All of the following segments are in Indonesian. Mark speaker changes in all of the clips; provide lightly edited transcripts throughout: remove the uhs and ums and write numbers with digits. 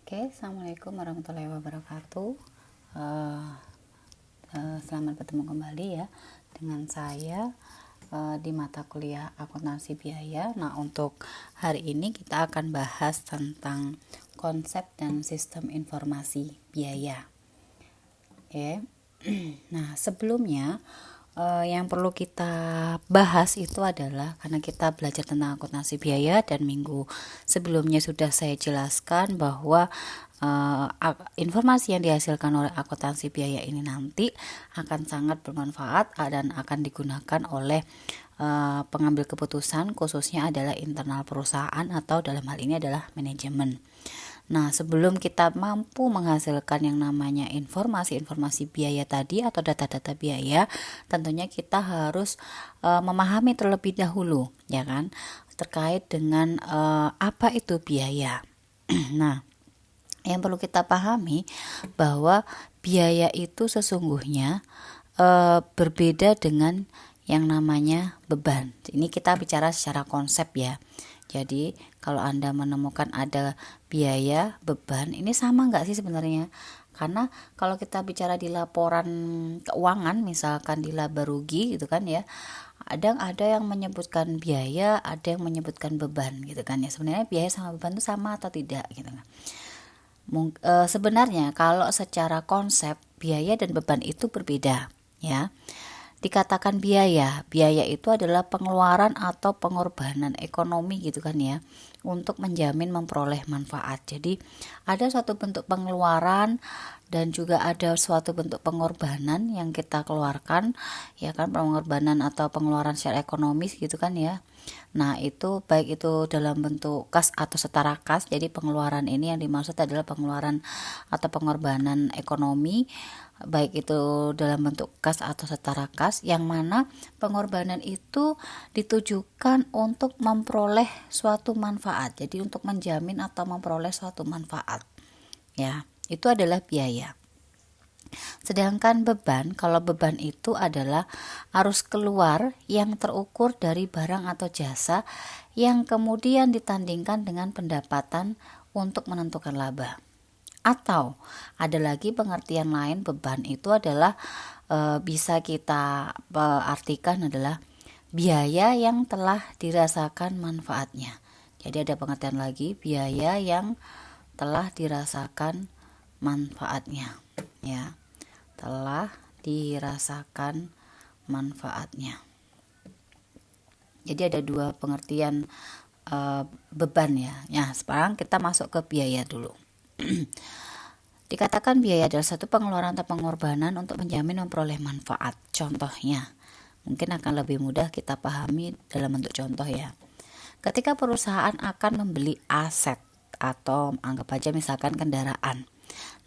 Speaker 1: Oke, Assalamualaikum warahmatullahi wabarakatuh. Eh, Selamat bertemu kembali ya dengan saya di mata kuliah akuntansi biaya. Nah, untuk hari ini kita akan bahas tentang konsep dan sistem informasi biaya. Oke. Nah, sebelumnya yang perlu kita bahas itu adalah karena kita belajar tentang akuntansi biaya dan minggu sebelumnya sudah saya jelaskan bahwa informasi yang dihasilkan oleh akuntansi biaya ini nanti akan sangat bermanfaat dan akan digunakan oleh pengambil keputusan, khususnya adalah internal perusahaan atau dalam hal ini adalah manajemen. Nah, sebelum kita mampu menghasilkan yang namanya informasi-informasi biaya tadi atau data-data biaya, tentunya kita harus memahami terlebih dahulu, ya kan, terkait dengan apa itu biaya. Nah, yang perlu kita pahami bahwa biaya itu sesungguhnya berbeda dengan yang namanya beban. Ini kita bicara secara konsep ya. Jadi kalau Anda menemukan ada biaya, beban, ini sama nggak sih sebenarnya? Karena kalau kita bicara di laporan keuangan, misalkan di laba rugi gitu kan ya, ada yang menyebutkan biaya, ada yang menyebutkan beban gitu kan ya. Sebenarnya biaya sama beban itu sama atau tidak gitu kan. Sebenarnya kalau secara konsep biaya dan beban itu berbeda ya. Dikatakan biaya itu adalah pengeluaran atau pengorbanan ekonomi gitu kan ya, untuk menjamin memperoleh manfaat. Jadi ada suatu bentuk pengeluaran dan juga ada suatu bentuk pengorbanan yang kita keluarkan, ya kan, pengorbanan atau pengeluaran secara ekonomis gitu kan ya. Nah, itu baik itu dalam bentuk kas atau setara kas. Jadi pengeluaran ini yang dimaksud adalah pengeluaran atau pengorbanan ekonomi, baik itu dalam bentuk kas atau setara kas, yang mana pengorbanan itu ditujukan untuk memperoleh suatu manfaat. Jadi untuk menjamin atau memperoleh suatu manfaat. Ya, itu adalah biaya. Sedangkan beban, kalau beban itu adalah arus keluar yang terukur dari barang atau jasa yang kemudian ditandingkan dengan pendapatan untuk menentukan laba. Atau ada lagi pengertian lain, beban itu adalah bisa kita artikan adalah biaya yang telah dirasakan manfaatnya. Jadi ada pengertian lagi, biaya yang telah dirasakan manfaatnya, ya, telah dirasakan manfaatnya. Jadi ada dua pengertian beban ya. Nah, sekarang kita masuk ke biaya dulu. Dikatakan biaya adalah satu pengeluaran atau pengorbanan untuk menjamin memperoleh manfaat. Contohnya, mungkin akan lebih mudah kita pahami dalam bentuk contoh ya. Ketika perusahaan akan membeli aset atau anggap aja misalkan kendaraan.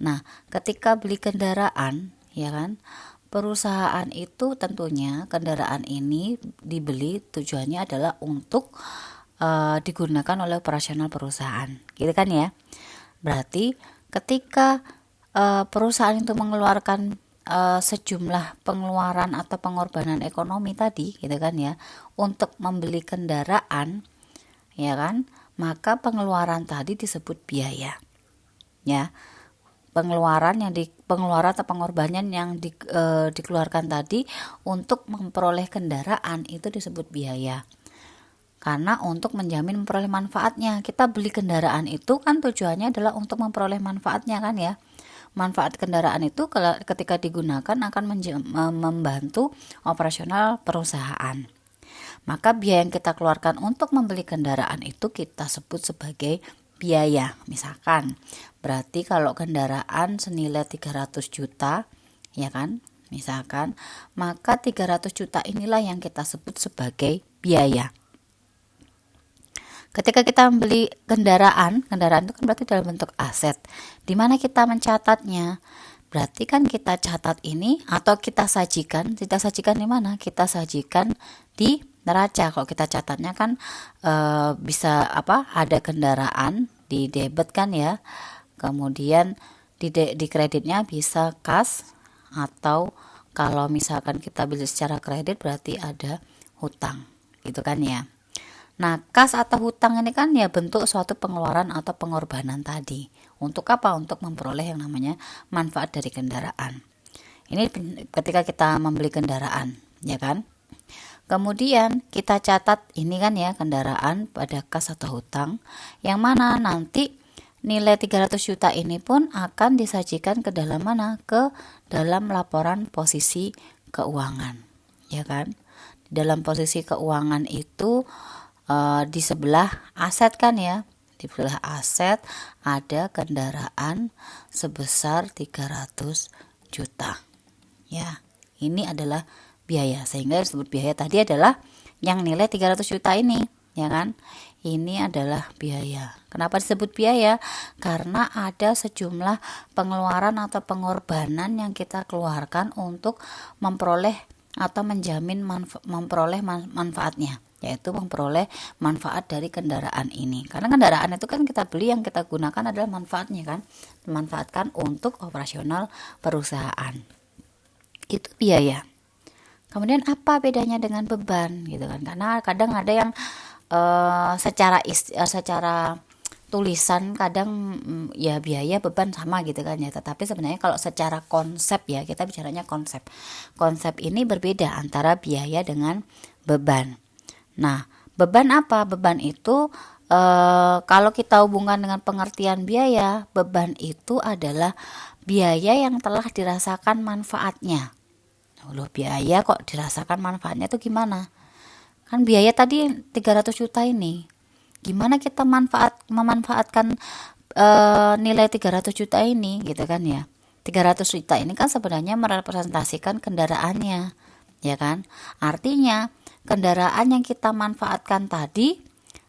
Speaker 1: Nah, ketika beli kendaraan, ya kan, perusahaan itu tentunya kendaraan ini dibeli tujuannya adalah untuk digunakan oleh operasional perusahaan, gitu kan ya. Berarti ketika perusahaan itu mengeluarkan sejumlah pengeluaran atau pengorbanan ekonomi tadi gitu kan ya, untuk membeli kendaraan, ya kan, maka pengeluaran tadi disebut biaya ya. Pengeluaran atau pengorbanan yang dikeluarkan tadi untuk memperoleh kendaraan itu disebut biaya. Karena untuk menjamin memperoleh manfaatnya, kita beli kendaraan itu kan tujuannya adalah untuk memperoleh manfaatnya kan ya. Manfaat kendaraan itu ketika digunakan akan membantu operasional perusahaan. Maka biaya yang kita keluarkan untuk membeli kendaraan itu kita sebut sebagai biaya. Misalkan, berarti kalau kendaraan senilai 300 juta, ya kan? Misalkan, maka 300 juta inilah yang kita sebut sebagai biaya. Ketika kita membeli kendaraan itu kan berarti dalam bentuk aset. Di mana kita mencatatnya? Berarti kan kita catat ini atau kita sajikan di mana? Kita sajikan di neraca. Kalau kita catatnya kan bisa ada kendaraan di debit kan ya. Kemudian di kreditnya bisa kas, atau kalau misalkan kita beli secara kredit berarti ada hutang. Gitu kan ya. Nah, kas atau hutang ini kan ya bentuk suatu pengeluaran atau pengorbanan tadi. Untuk apa? Untuk memperoleh yang namanya manfaat dari kendaraan. Ini ketika kita membeli kendaraan, ya kan? Kemudian kita catat ini kan ya kendaraan pada kas atau hutang, yang mana nanti nilai 300 juta ini pun akan disajikan ke dalam mana? Ke dalam laporan posisi keuangan, ya kan? Dalam posisi keuangan itu di sebelah aset kan ya, di sebelah aset ada kendaraan sebesar 300 juta ya. Ini adalah biaya, sehingga disebut biaya tadi adalah yang nilai 300 juta ini, ya kan? Ini adalah biaya. Kenapa disebut biaya? Karena ada sejumlah pengeluaran atau pengorbanan yang kita keluarkan untuk memperoleh atau menjamin memperoleh manfaatnya, yaitu memperoleh manfaat dari kendaraan ini. Karena kendaraan itu kan kita beli, yang kita gunakan adalah manfaatnya kan, dimanfaatkan untuk operasional perusahaan. Itu biaya. Kemudian apa bedanya dengan beban gitu kan? Karena kadang ada yang secara tulisan kadang ya biaya beban sama gitu kan ya, tetapi sebenarnya kalau secara konsep ya, kita bicaranya konsep ini berbeda antara biaya dengan beban. Nah, beban apa? Beban itu kalau kita hubungkan dengan pengertian biaya, beban itu adalah biaya yang telah dirasakan manfaatnya. Loh, biaya kok dirasakan manfaatnya itu gimana? Kan biaya tadi 300 juta ini, gimana kita memanfaatkan nilai 300 juta ini gitu kan ya. 300 juta ini kan sebenarnya merepresentasikan kendaraannya, ya kan? Artinya kendaraan yang kita manfaatkan tadi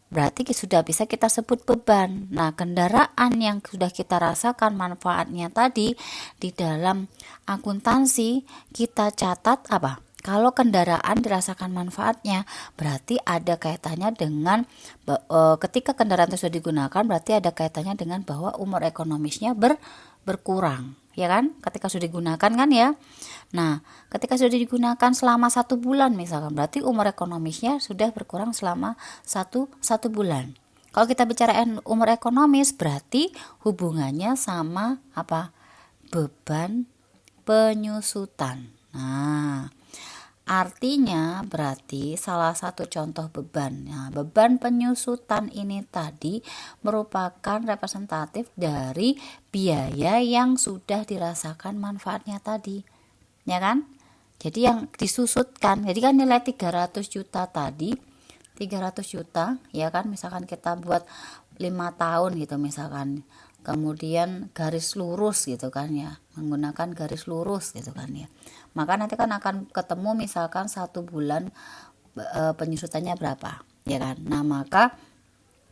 Speaker 1: berarti sudah bisa kita sebut beban. Nah, kendaraan yang sudah kita rasakan manfaatnya tadi, di dalam akuntansi kita catat apa? Kalau kendaraan dirasakan manfaatnya, berarti ada kaitannya dengan ketika kendaraan itu sudah digunakan, berarti ada kaitannya dengan bahwa umur ekonomisnya berkurang, ya kan? Ketika sudah digunakan kan ya. Nah, ketika sudah digunakan selama 1 bulan misalkan, berarti umur ekonomisnya sudah berkurang selama satu bulan. Kalau kita bicara umur ekonomis, berarti hubungannya sama apa? Beban penyusutan. Nah, artinya berarti salah satu contoh beban. Nah, beban penyusutan ini tadi merupakan representatif dari biaya yang sudah dirasakan manfaatnya tadi, ya kan? Jadi yang disusutkan, jadi kan nilai 300 juta tadi, 300 juta ya kan, misalkan kita buat 5 tahun gitu misalkan, kemudian garis lurus gitu kan ya, menggunakan garis lurus gitu kan ya, maka nanti kan akan ketemu misalkan 1 bulan penyusutannya berapa, ya kan. Nah, maka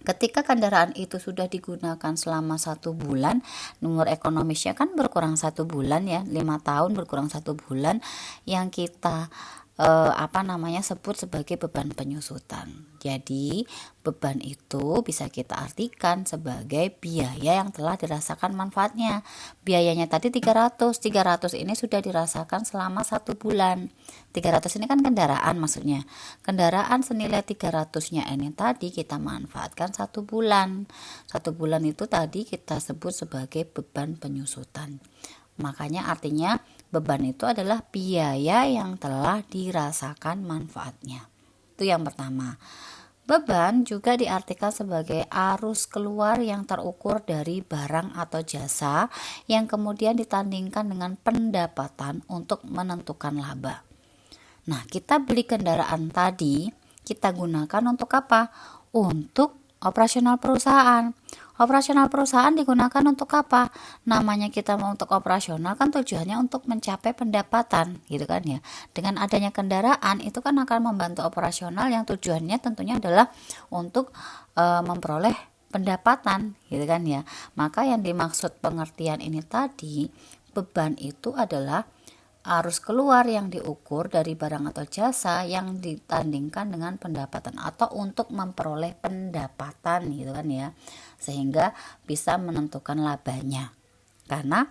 Speaker 1: ketika kendaraan itu sudah digunakan selama 1 bulan, umur ekonomisnya kan berkurang 1 bulan ya, 5 tahun berkurang 1 bulan, yang kita sebut sebagai beban penyusutan. Jadi beban itu bisa kita artikan sebagai biaya yang telah dirasakan manfaatnya. Biayanya tadi 300 ini sudah dirasakan selama 1 bulan. 300 ini kan kendaraan maksudnya. Kendaraan senilai 300-nya ini tadi kita manfaatkan 1 bulan. 1 bulan itu tadi kita sebut sebagai beban penyusutan. Makanya artinya beban itu adalah biaya yang telah dirasakan manfaatnya. Itu yang pertama. Beban juga diartikan sebagai arus keluar yang terukur dari barang atau jasa yang kemudian ditandingkan dengan pendapatan untuk menentukan laba. Nah, kita beli kendaraan tadi, kita gunakan untuk apa? Untuk operasional perusahaan. Operasional perusahaan digunakan untuk apa? Namanya kita mau untuk operasional kan tujuannya untuk mencapai pendapatan gitu kan ya. Dengan adanya kendaraan itu kan akan membantu operasional yang tujuannya tentunya adalah untuk memperoleh pendapatan gitu kan ya. Maka yang dimaksud pengertian ini tadi, beban itu adalah arus keluar yang diukur dari barang atau jasa yang ditandingkan dengan pendapatan atau untuk memperoleh pendapatan gitu kan ya, sehingga bisa menentukan labanya. Karena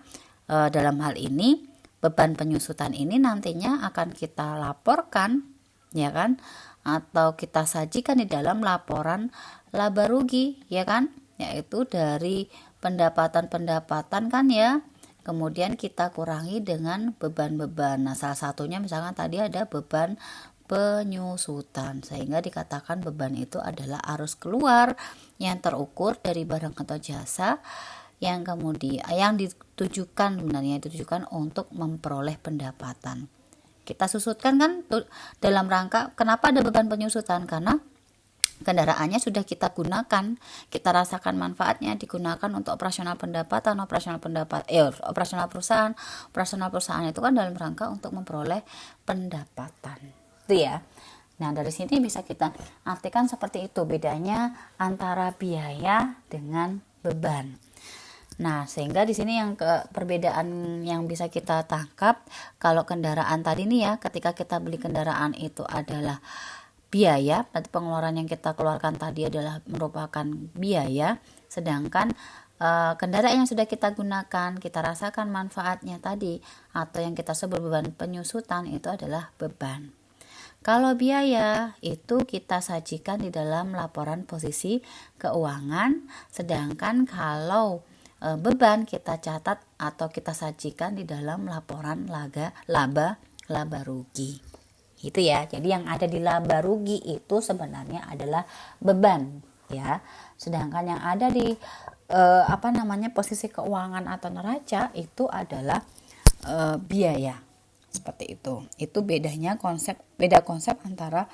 Speaker 1: dalam hal ini beban penyusutan ini nantinya akan kita laporkan ya kan, atau kita sajikan di dalam laporan laba rugi, ya kan? Yaitu dari pendapatan kan ya. Kemudian kita kurangi dengan beban-beban. Nah, salah satunya misalkan tadi ada beban penyusutan, sehingga dikatakan beban itu adalah arus keluar yang terukur dari barang atau jasa yang kemudian ditujukan untuk memperoleh pendapatan. Kita susutkan kan dalam rangka kenapa ada beban penyusutan, karena kendaraannya sudah kita gunakan, kita rasakan manfaatnya, digunakan untuk operasional perusahaan. Operasional perusahaan itu kan dalam rangka untuk memperoleh pendapatan, itu ya. Nah, dari sini bisa kita artikan seperti itu bedanya antara biaya dengan beban. Nah, sehingga di sini yang perbedaan yang bisa kita tangkap, kalau kendaraan tadi nih ya, ketika kita beli kendaraan itu adalah biaya, berarti pengeluaran yang kita keluarkan tadi adalah merupakan biaya, sedangkan kendaraan yang sudah kita gunakan, kita rasakan manfaatnya tadi, atau yang kita sebut beban penyusutan, itu adalah beban. Kalau biaya itu kita sajikan di dalam laporan posisi keuangan, sedangkan kalau beban kita catat atau kita sajikan di dalam laporan laba rugi. Itu ya. Jadi yang ada di laba rugi itu sebenarnya adalah beban ya. Sedangkan yang ada di posisi keuangan atau neraca itu adalah biaya. Seperti itu. Itu beda konsep antara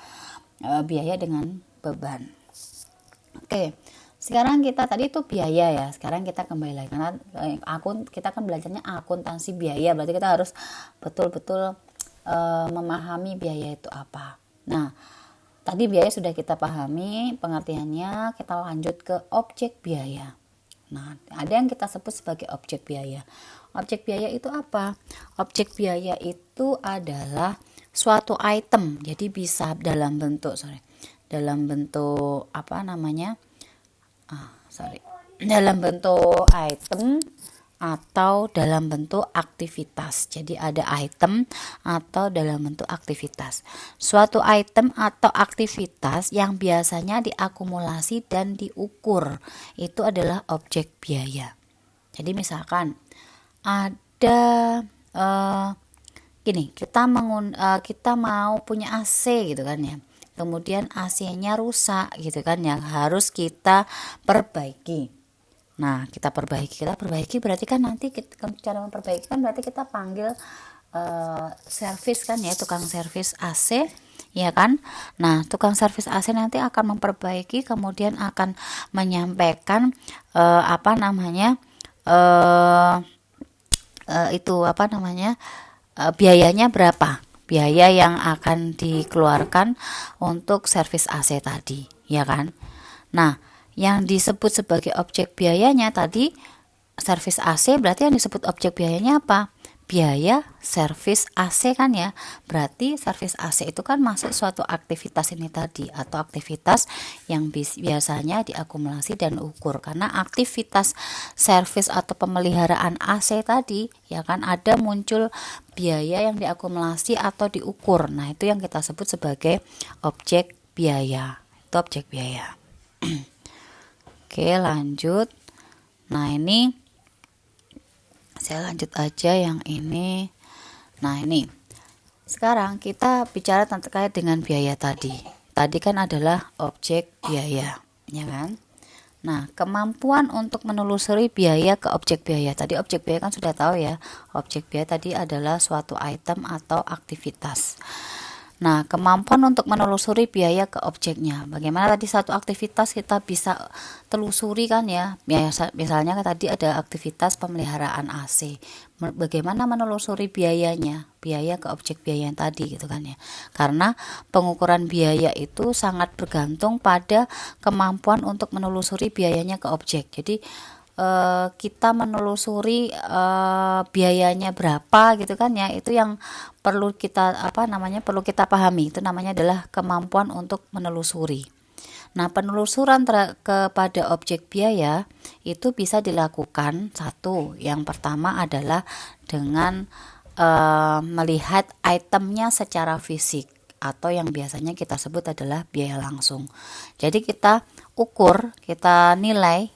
Speaker 1: biaya dengan beban. Oke. Sekarang kita tadi itu biaya ya. Sekarang kita kembali lagi karena kita kan belajarnya akuntansi biaya. Berarti kita harus betul-betul memahami biaya itu apa. Nah, tadi biaya sudah kita pahami pengertiannya, kita lanjut ke objek biaya. Nah, ada yang kita sebut sebagai objek biaya. Objek biaya itu apa? Objek biaya itu adalah suatu item. Jadi bisa dalam bentuk dalam bentuk item atau dalam bentuk aktivitas. Jadi ada item atau dalam bentuk aktivitas. Suatu item atau aktivitas yang biasanya diakumulasi dan diukur itu adalah objek biaya. Jadi misalkan ada kita mau punya AC gitu kan ya. Kemudian AC-nya rusak gitu kan yang harus kita perbaiki. Nah, kita perbaiki berarti kan nanti cara memperbaiki kan berarti kita panggil servis kan ya, tukang servis AC ya kan. Nah, tukang servis AC nanti akan memperbaiki, kemudian akan menyampaikan biayanya berapa, biaya yang akan dikeluarkan untuk servis AC tadi ya kan. Nah, yang disebut sebagai objek biayanya tadi servis AC, berarti yang disebut objek biayanya apa? Biaya servis AC kan ya. Berarti servis AC itu kan masuk suatu aktivitas ini tadi, atau aktivitas yang biasanya diakumulasi dan ukur. Karena aktivitas servis atau pemeliharaan AC tadi ya kan ada muncul biaya yang diakumulasi atau diukur. Nah, itu yang kita sebut sebagai objek biaya. Itu objek biaya. Oke, lanjut. Nah, ini saya lanjut aja yang ini. Nah, ini sekarang kita bicara terkait dengan biaya tadi. Tadi kan adalah objek biaya, ya kan? Nah, kemampuan untuk menelusuri biaya ke objek biaya. Tadi objek biaya kan sudah tahu ya. Objek biaya tadi adalah suatu item atau aktivitas. Nah, kemampuan untuk menelusuri biaya ke objeknya. Bagaimana tadi satu aktivitas kita bisa telusuri kan ya. Misalnya tadi ada aktivitas pemeliharaan AC. Bagaimana menelusuri biayanya? Biaya ke objek biaya yang tadi gitu kan ya. Karena pengukuran biaya itu sangat bergantung pada kemampuan untuk menelusuri biayanya ke objek. Jadi kita menelusuri biayanya berapa gitu kan ya, itu yang perlu kita perlu kita pahami. Itu namanya adalah kemampuan untuk menelusuri. Nah, penelusuran kepada objek biaya itu bisa dilakukan yang pertama adalah dengan melihat itemnya secara fisik atau yang biasanya kita sebut adalah biaya langsung. Jadi kita ukur, kita nilai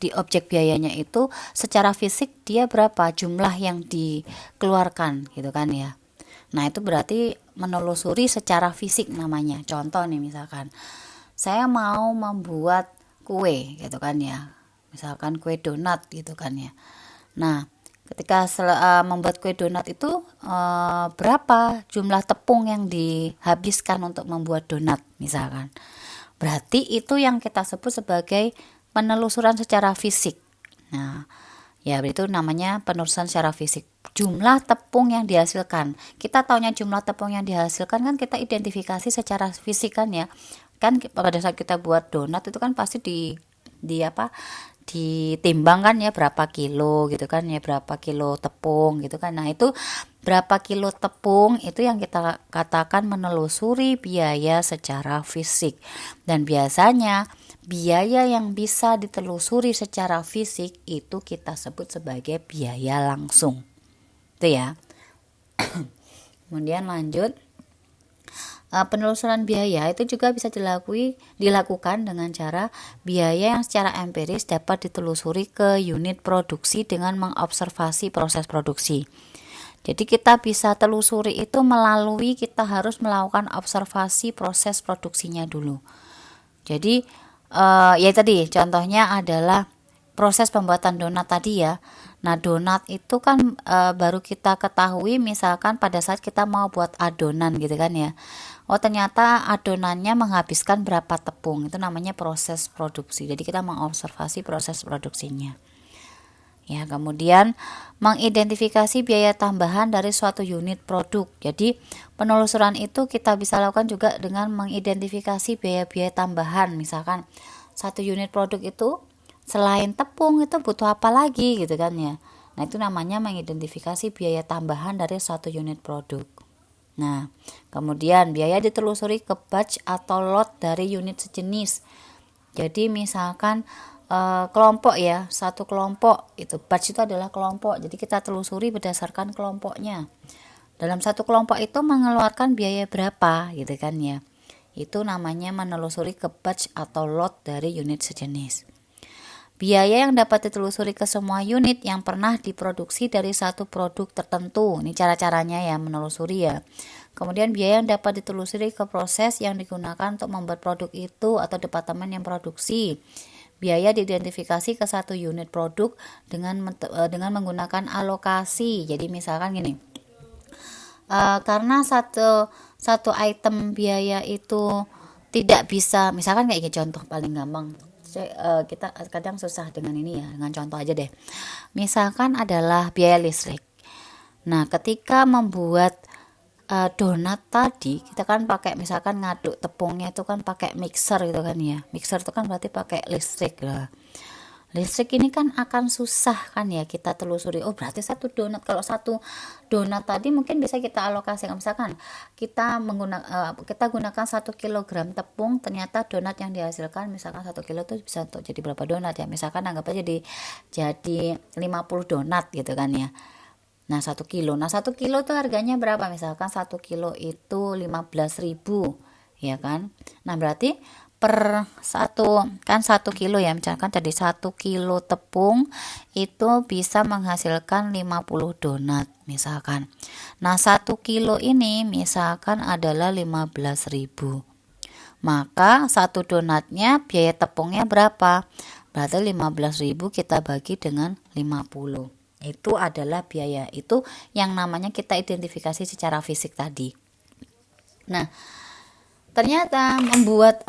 Speaker 1: di objek biayanya itu secara fisik dia berapa jumlah yang dikeluarkan gitu kan ya. Nah itu berarti menelusuri secara fisik namanya. Contoh nih misalkan saya mau membuat kue gitu kan ya, misalkan kue donat gitu kan ya. Nah ketika membuat kue donat itu berapa jumlah tepung yang dihabiskan untuk membuat donat misalkan. Berarti itu yang kita sebut sebagai penelusuran secara fisik. Nah, ya itu namanya penelusuran secara fisik. Jumlah tepung yang dihasilkan. Kita taunya jumlah tepung yang dihasilkan kan kita identifikasi secara fisik kan ya. Kan pada saat kita buat donat itu kan pasti ditimbang kan ya berapa kilo gitu kan ya, berapa kilo tepung gitu kan. Nah itu berapa kilo tepung itu yang kita katakan menelusuri biaya secara fisik. Dan biasanya biaya yang bisa ditelusuri secara fisik itu kita sebut sebagai biaya langsung itu ya. Kemudian lanjut, penelusuran biaya itu juga bisa dilakukan dengan cara biaya yang secara empiris dapat ditelusuri ke unit produksi dengan mengobservasi proses produksi. Jadi kita bisa telusuri itu melalui kita harus melakukan observasi proses produksinya dulu. Jadi ya tadi contohnya adalah proses pembuatan donat tadi ya. Nah donat itu kan baru kita ketahui misalkan pada saat kita mau buat adonan gitu kan ya. Oh ternyata adonannya menghabiskan berapa tepung, itu namanya proses produksi. Jadi kita mengobservasi proses produksinya. Ya, kemudian mengidentifikasi biaya tambahan dari suatu unit produk. Jadi penelusuran itu kita bisa lakukan juga dengan mengidentifikasi biaya-biaya tambahan. Misalkan satu unit produk itu selain tepung itu butuh apa lagi gitu kan ya. Nah itu namanya mengidentifikasi biaya tambahan dari suatu unit produk. Nah kemudian biaya ditelusuri ke batch atau lot dari unit sejenis. Jadi misalkan kelompok ya, satu kelompok itu batch itu adalah kelompok. Jadi kita telusuri berdasarkan kelompoknya. Dalam satu kelompok itu mengeluarkan biaya berapa gitu kan ya. Itu namanya menelusuri ke batch atau lot dari unit sejenis. Biaya yang dapat ditelusuri ke semua unit yang pernah diproduksi dari satu produk tertentu. Ini cara-caranya ya menelusuri ya. Kemudian biaya yang dapat ditelusuri ke proses yang digunakan untuk membuat produk itu atau departemen yang produksi. Biaya diidentifikasi ke satu unit produk dengan menggunakan alokasi. Jadi misalkan gini, karena satu item biaya itu tidak bisa, misalkan kayak gini contoh paling gampang. Kita kadang susah dengan ini ya, dengan contoh aja deh. Misalkan adalah biaya listrik. Nah ketika membuat donat tadi kita kan pakai misalkan ngaduk tepungnya itu kan pakai mixer gitu kan ya. Mixer itu kan berarti pakai listrik lah. Listrik ini kan akan susah kan ya kita telusuri. Oh berarti satu donat, kalau satu donat tadi mungkin bisa kita alokasikan. Misalkan kita gunakan 1 kilogram tepung, ternyata donat yang dihasilkan misalkan 1 kilo itu bisa untuk jadi berapa donat ya. Misalkan anggap aja jadi 50 donat gitu kan ya. Nah 1 kilo, nah 1 kilo itu harganya berapa? Misalkan 1 kilo itu 15.000 ya kan. Nah berarti per 1 kilo ya, misalkan jadi 1 kilo tepung itu bisa menghasilkan 50 donat misalkan. Nah 1 kilo ini misalkan adalah 15.000, maka satu donatnya biaya tepungnya berapa? Berarti 15.000 kita bagi dengan 50, itu adalah biaya itu yang namanya kita identifikasi secara fisik tadi. Nah ternyata membuat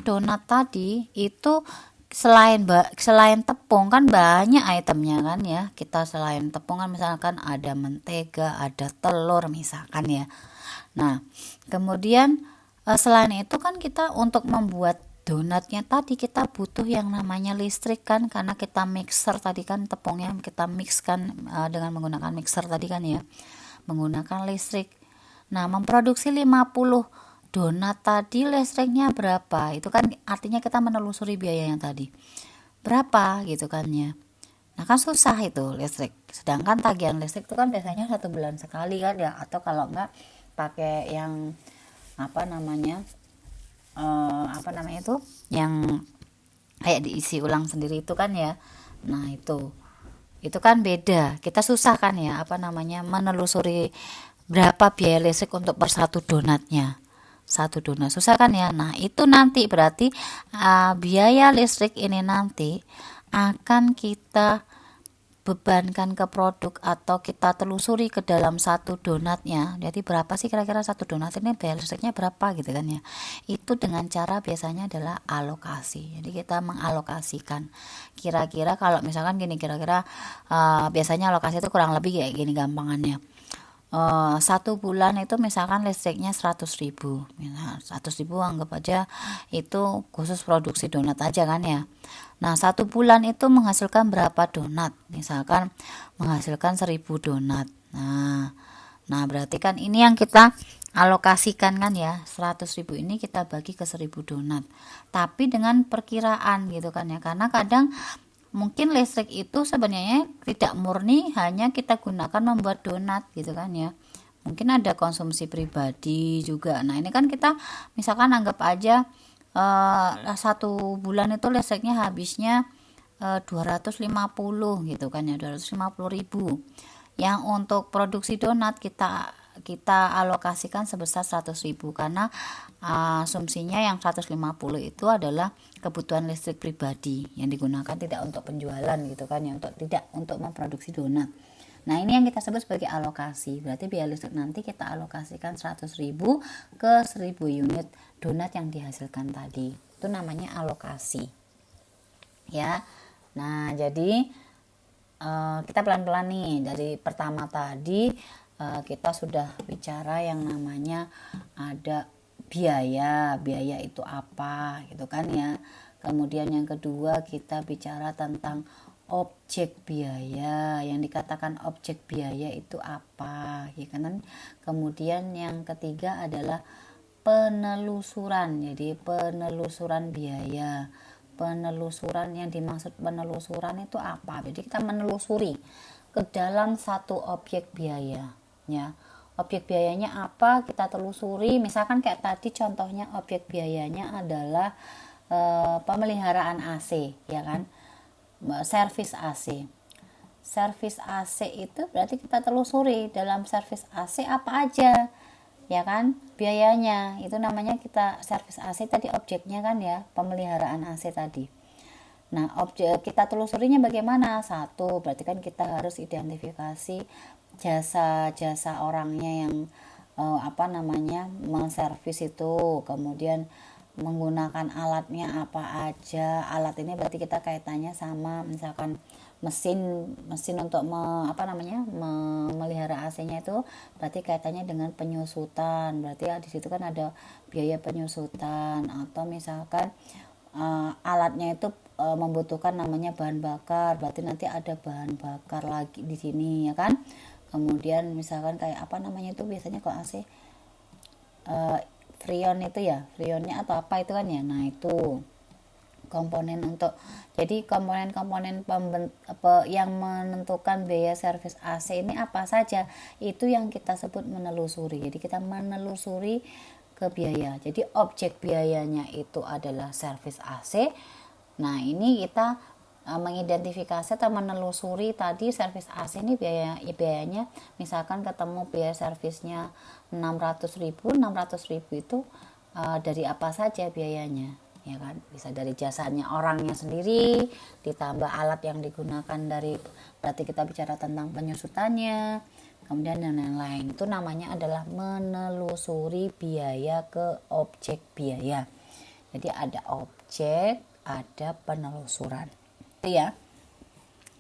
Speaker 1: donat tadi itu selain tepung kan banyak itemnya kan ya. Kita selain tepung kan misalkan ada mentega, ada telur misalkan ya. Nah kemudian selain itu kan kita untuk membuat donatnya tadi kita butuh yang namanya listrik kan, karena kita mixer tadi kan tepungnya kita mix kan dengan menggunakan mixer tadi kan ya, menggunakan listrik. Nah memproduksi 50 donat tadi listriknya berapa, itu kan artinya kita menelusuri biaya yang tadi berapa gitu kan ya. Nah kan susah itu listrik, sedangkan tagihan listrik itu kan biasanya 1 bulan sekali kan ya, atau kalau enggak pakai yang apa namanya itu yang kayak diisi ulang sendiri itu kan ya. Nah itu kan beda, kita susah kan ya menelusuri berapa biaya listrik untuk per satu donatnya, satu donat susah kan ya. Nah itu nanti berarti biaya listrik ini nanti akan kita bebankan ke produk atau kita telusuri ke dalam satu donatnya. Jadi berapa sih kira-kira satu donat ini biaya listriknya berapa gitu kan ya. Itu dengan cara biasanya adalah alokasi. Jadi kita mengalokasikan. Kira-kira kalau misalkan gini, kira-kira biasanya alokasi itu kurang lebih kayak gini gampangannya. 1 bulan itu misalkan listriknya 100.000, nah 100.000 anggap aja itu khusus produksi donat aja kan ya. Nah 1 bulan itu menghasilkan berapa donat, misalkan menghasilkan 1.000 donat. Nah berarti kan ini yang kita alokasikan kan ya, 100.000 ini kita bagi ke 1.000 donat, tapi dengan perkiraan gitu kan ya, karena kadang mungkin listrik itu sebenarnya tidak murni hanya kita gunakan membuat donat gitu kan ya, mungkin ada konsumsi pribadi juga. Nah ini kan kita misalkan anggap aja 1 bulan itu listriknya habisnya 250 gitu kan ya, 250.000. Yang untuk produksi donat kita alokasikan sebesar 100.000 karena asumsinya yang 150 itu adalah kebutuhan listrik pribadi yang digunakan tidak untuk penjualan gitu kan ya, tidak untuk memproduksi donat. Nah ini yang kita sebut sebagai alokasi, berarti biaya listrik nanti kita alokasikan 100.000 ke 1.000 unit donat yang dihasilkan tadi, itu namanya alokasi ya. Nah jadi kita pelan-pelan nih, dari pertama tadi kita sudah bicara yang namanya ada biaya itu apa gitu kan ya. Kemudian yang kedua kita bicara tentang objek biaya, yang dikatakan objek biaya itu apa ya kan. Kemudian yang ketiga adalah penelusuran, jadi penelusuran biaya. Penelusuran, yang dimaksud penelusuran itu apa? Jadi kita menelusuri ke dalam satu objek biaya ya. Objek biayanya apa kita telusuri, misalkan kayak tadi contohnya objek biayanya adalah pemeliharaan AC ya kan, servis AC. Servis AC itu berarti kita telusuri dalam servis AC apa aja ya kan biayanya, itu namanya kita servis AC tadi, objeknya kan ya pemeliharaan AC tadi. Nah objek kita telusurinya bagaimana? Satu, berarti kan kita harus identifikasi jasa orangnya yang menservis itu, kemudian menggunakan alatnya apa aja. Alat ini berarti kita kaitannya sama misalkan mesin untuk memelihara AC-nya itu berarti kaitannya dengan penyusutan, berarti ya di situ kan ada biaya penyusutan. Atau misalkan alatnya itu membutuhkan namanya bahan bakar, berarti nanti ada bahan bakar lagi di sini ya kan. Kemudian misalkan kayak itu biasanya kalau AC freon itu ya, freonnya atau apa itu kan ya. Nah itu komponen untuk, jadi komponen-komponen yang menentukan biaya servis AC ini apa saja, itu yang kita sebut menelusuri. Jadi kita menelusuri ke biaya, jadi objek biayanya itu adalah servis AC. Nah ini kita mengidentifikasi atau menelusuri tadi servis AC ini biayanya misalkan ketemu biaya servisnya 600.000 itu dari apa saja biayanya ya kan, bisa dari jasanya orangnya sendiri ditambah alat yang digunakan, dari berarti kita bicara tentang penyusutannya, kemudian dan lain-lain. Itu namanya adalah menelusuri biaya ke objek biaya. Jadi ada objek, ada penelusuran itu ya.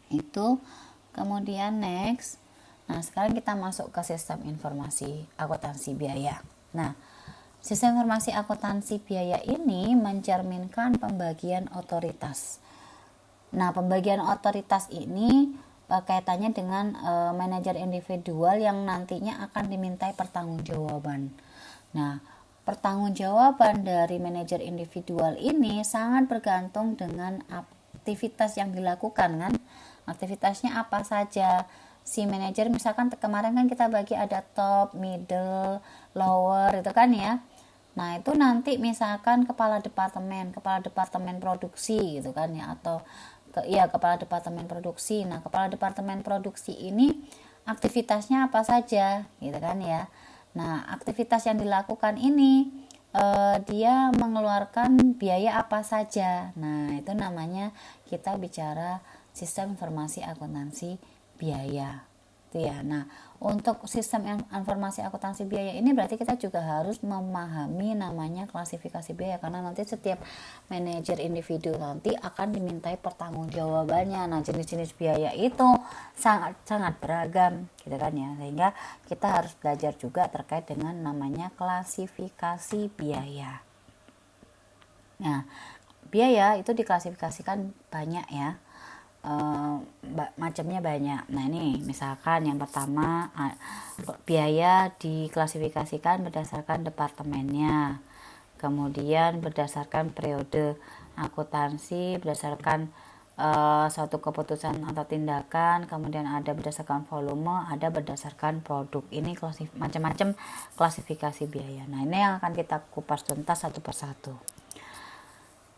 Speaker 1: Itu kemudian next. Nah sekarang kita masuk ke sistem informasi akuntansi biaya. Nah sistem informasi akuntansi biaya ini mencerminkan pembagian otoritas. Nah, pembagian otoritas ini kaitannya dengan manajer individual yang nantinya akan dimintai pertanggungjawaban. Nah, pertanggungjawaban dari manajer individual ini sangat bergantung dengan aktivitas yang dilakukan kan, aktivitasnya apa saja. Si manajer misalkan kemarin kan kita bagi ada top, middle, lower itu kan ya. Nah itu nanti misalkan kepala departemen produksi gitu kan ya, atau kepala departemen produksi. Nah kepala departemen produksi ini aktivitasnya apa saja gitu kan ya. Nah aktivitas yang dilakukan ini dia mengeluarkan biaya apa saja. Nah itu namanya kita bicara sistem informasi akuntansi biaya itu ya. Nah untuk sistem informasi akuntansi biaya ini berarti kita juga harus memahami namanya klasifikasi biaya, karena nanti setiap manajer individu nanti akan dimintai pertanggungjawabannya. Nah jenis-jenis biaya itu sangat beragam gitu kan ya, sehingga kita harus belajar juga terkait dengan namanya klasifikasi biaya. Nah biaya itu diklasifikasikan banyak ya, macamnya banyak. Nah ini misalkan yang pertama, biaya diklasifikasikan berdasarkan departemennya, kemudian berdasarkan periode akuntansi, berdasarkan suatu keputusan atau tindakan, kemudian ada berdasarkan volume, ada berdasarkan produk. Ini macam-macam klasifikasi biaya. Nah ini yang akan kita kupas tuntas satu persatu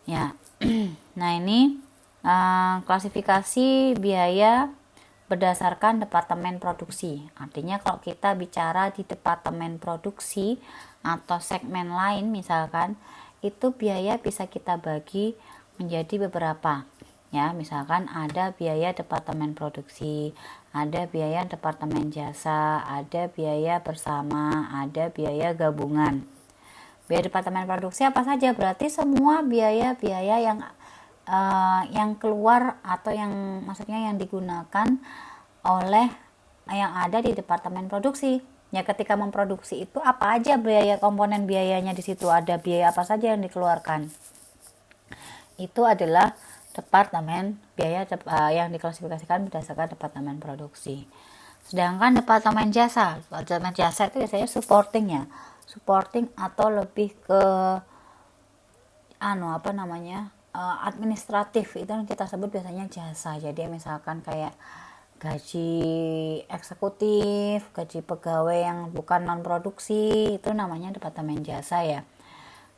Speaker 1: ya. Nah ini klasifikasi biaya berdasarkan departemen produksi. Artinya kalau kita bicara di departemen produksi atau segmen lain misalkan, itu biaya bisa kita bagi menjadi beberapa ya. Misalkan ada biaya departemen produksi, ada biaya departemen jasa, ada biaya bersama, ada biaya gabungan. Biaya departemen produksi apa saja? Berarti semua biaya-biaya yang keluar atau yang maksudnya yang digunakan oleh yang ada di departemen produksi. Ya ketika memproduksi itu apa aja biaya, komponen biayanya di situ, ada biaya apa saja yang dikeluarkan. Itu adalah departemen biaya yang diklasifikasikan berdasarkan departemen produksi. Sedangkan departemen jasa itu biasanya supporting atau lebih ke administratif, itu yang kita sebut biasanya jasa. Jadi misalkan kayak gaji eksekutif, gaji pegawai yang bukan non produksi, itu namanya departemen jasa ya.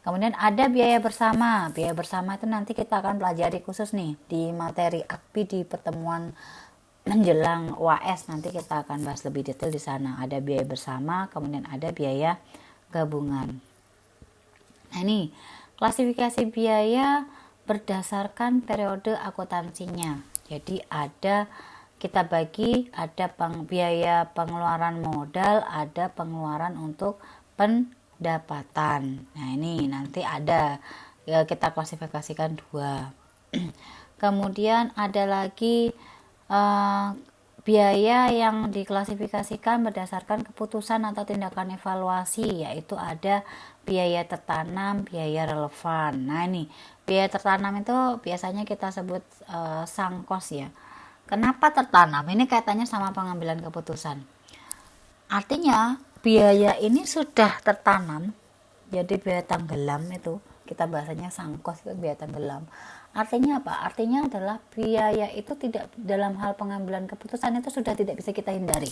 Speaker 1: Kemudian ada biaya bersama itu nanti kita akan pelajari khusus nih di materi AKPI di pertemuan menjelang UAS, nanti kita akan bahas lebih detail di sana. Ada biaya bersama, kemudian ada biaya gabungan. Nah ini klasifikasi biaya berdasarkan periode akuntansinya. Jadi kita bagi ada biaya pengeluaran modal, ada pengeluaran untuk pendapatan. Nah ini nanti ada ya, kita klasifikasikan dua. Kemudian ada lagi biaya yang diklasifikasikan berdasarkan keputusan atau tindakan evaluasi, yaitu ada biaya tertanam, biaya relevan. Nah ini biaya tertanam itu biasanya kita sebut sangkos ya. Kenapa tertanam? Ini kaitannya sama pengambilan keputusan. Artinya biaya ini sudah tertanam, jadi biaya tenggelam itu kita bahasanya sangkos, itu biaya tenggelam. Artinya apa? Artinya adalah biaya itu tidak, dalam hal pengambilan keputusan itu sudah tidak bisa kita hindari.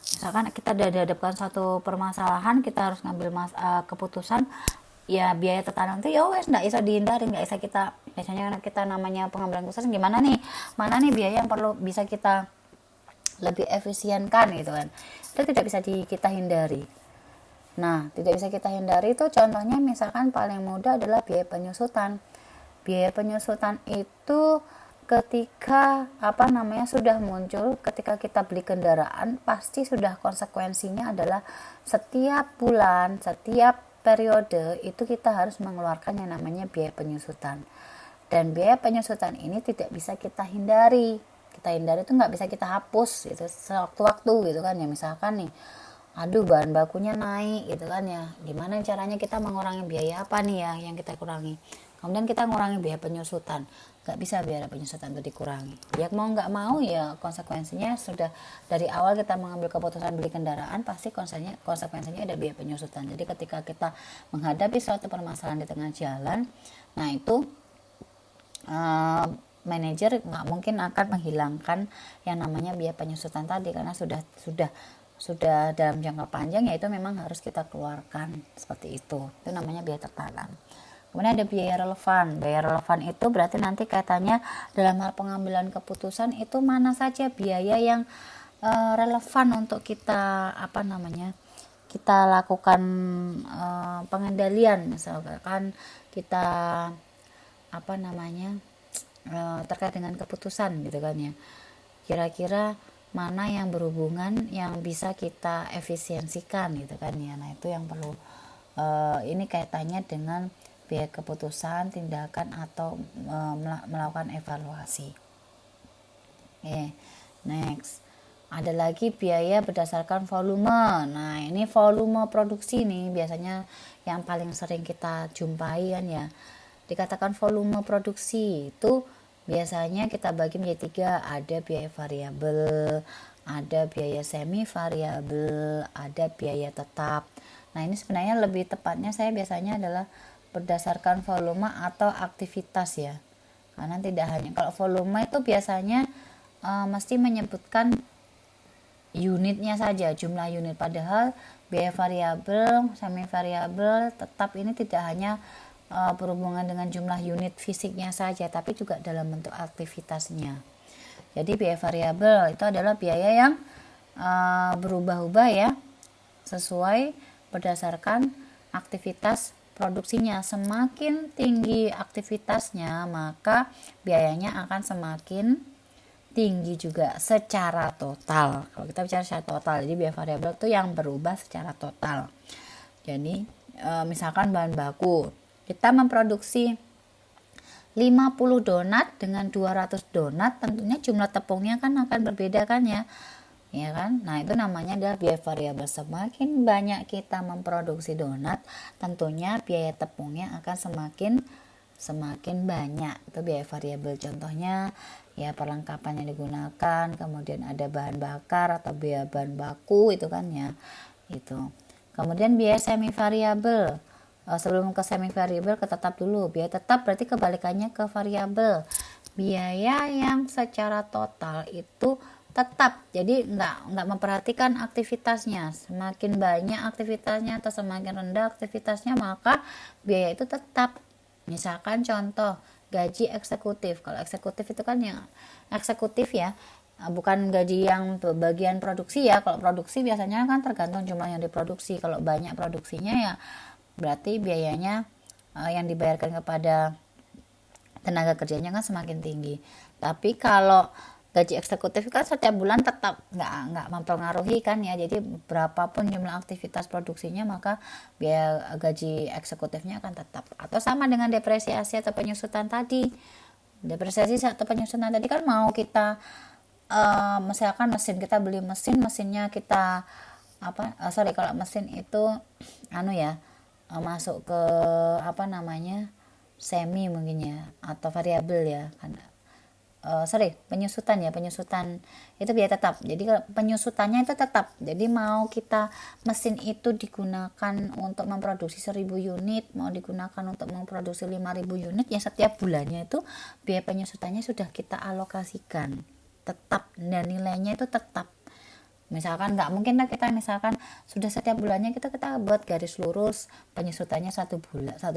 Speaker 1: Misalkan kita sudah dihadapkan satu permasalahan, kita harus ngambil keputusan, ya biaya tertanam itu ya wes nggak bisa dihindari, nggak bisa kita, biasanya kita namanya pengambilan keputusan gimana nih, mana nih biaya yang perlu bisa kita lebih efisienkan gitu kan, itu tidak bisa kita hindari. Nah tidak bisa kita hindari itu contohnya misalkan paling mudah adalah biaya penyusutan. Biaya penyusutan itu ketika sudah muncul, ketika kita beli kendaraan pasti sudah konsekuensinya adalah setiap bulan, setiap periode itu kita harus mengeluarkan yang namanya biaya penyusutan. Dan biaya penyusutan ini tidak bisa kita hindari. Kita hindari itu nggak bisa kita hapus itu sewaktu-waktu gitu kan ya. Misalkan nih, bahan bakunya naik gitu kan ya, gimana caranya kita mengurangi biaya apa nih ya yang kita kurangi. Kemudian kita ngurangi biaya penyusutan, nggak bisa biaya penyusutan itu dikurangi. Ya mau nggak mau ya konsekuensinya sudah dari awal kita mengambil keputusan beli kendaraan, pasti konsekuensinya ada biaya penyusutan. Jadi ketika kita menghadapi suatu permasalahan di tengah jalan, nah itu manajer nggak mungkin akan menghilangkan yang namanya biaya penyusutan tadi, karena sudah dalam jangka panjang, yaitu memang harus kita keluarkan seperti itu namanya biaya tertanam. Kemudian ada biaya relevan. Biaya relevan itu berarti nanti kaitannya dalam hal pengambilan keputusan itu mana saja biaya yang relevan untuk kita kita lakukan pengendalian. Misalkan kita terkait dengan keputusan gitu kan ya, kira-kira mana yang berhubungan yang bisa kita efisiensikan gitu kan ya. Nah itu yang perlu, ini kaitannya dengan biaya keputusan, tindakan, atau melakukan evaluasi. Next, ada lagi biaya berdasarkan volume. Nah ini volume produksi nih biasanya yang paling sering kita jumpai kan ya. Dikatakan volume produksi itu biasanya kita bagi menjadi 3, ada biaya variabel, ada biaya semi variabel, ada biaya tetap. Nah ini sebenarnya lebih tepatnya saya biasanya adalah berdasarkan volume atau aktivitas ya, karena tidak hanya, kalau volume itu biasanya mesti menyebutkan unitnya saja, jumlah unit, padahal biaya variabel, semi variabel, tetap ini tidak hanya berhubungan dengan jumlah unit fisiknya saja, tapi juga dalam bentuk aktivitasnya. Jadi biaya variabel itu adalah biaya yang berubah-ubah ya, sesuai berdasarkan aktivitas produksinya. Semakin tinggi aktivitasnya, maka biayanya akan semakin tinggi juga secara total. Kalau kita bicara secara total, jadi biaya variabel itu yang berubah secara total. Jadi misalkan bahan baku, kita memproduksi 50 donat dengan 200 donat, tentunya jumlah tepungnya kan akan berbeda kan ya kan. Nah itu namanya adalah biaya variabel. Semakin banyak kita memproduksi donat, tentunya biaya tepungnya akan semakin banyak. Itu biaya variabel. Contohnya ya perlengkapan yang digunakan, kemudian ada bahan bakar atau biaya bahan baku itu kan ya itu. Kemudian biaya semi variabel. Sebelum ke semi variabel, ke tetap dulu. Biaya tetap berarti kebalikannya ke variabel. Biaya yang secara total itu tetap, jadi nggak memperhatikan aktivitasnya. Semakin banyak aktivitasnya atau semakin rendah aktivitasnya, maka biaya itu tetap. Misalkan contoh gaji eksekutif. Kalau eksekutif itu kan yang eksekutif ya, bukan gaji yang bagian produksi ya. Kalau produksi biasanya kan tergantung jumlah yang diproduksi. Kalau banyak produksinya ya berarti biayanya yang dibayarkan kepada tenaga kerjanya kan semakin tinggi. Tapi kalau gaji eksekutif kan setiap bulan tetap nggak mempengaruhi kan ya, jadi berapapun jumlah aktivitas produksinya maka biaya gaji eksekutifnya akan tetap. Atau sama dengan depresiasi atau penyusutan tadi. Depresiasi atau penyusutan tadi kan mau kita misalkan kita beli mesinnya kita kalau mesin itu masuk ke semi mungkin ya, atau variabel ya kan. Penyusutan itu biaya tetap. Jadi penyusutannya itu tetap. Jadi mau kita mesin itu digunakan untuk memproduksi 1000 unit, mau digunakan untuk memproduksi 5000 unit, ya setiap bulannya itu biaya penyusutannya sudah kita alokasikan tetap, dan nilainya itu tetap. Misalkan nggak mungkin lah kita misalkan sudah setiap bulannya kita buat garis lurus penyusutannya satu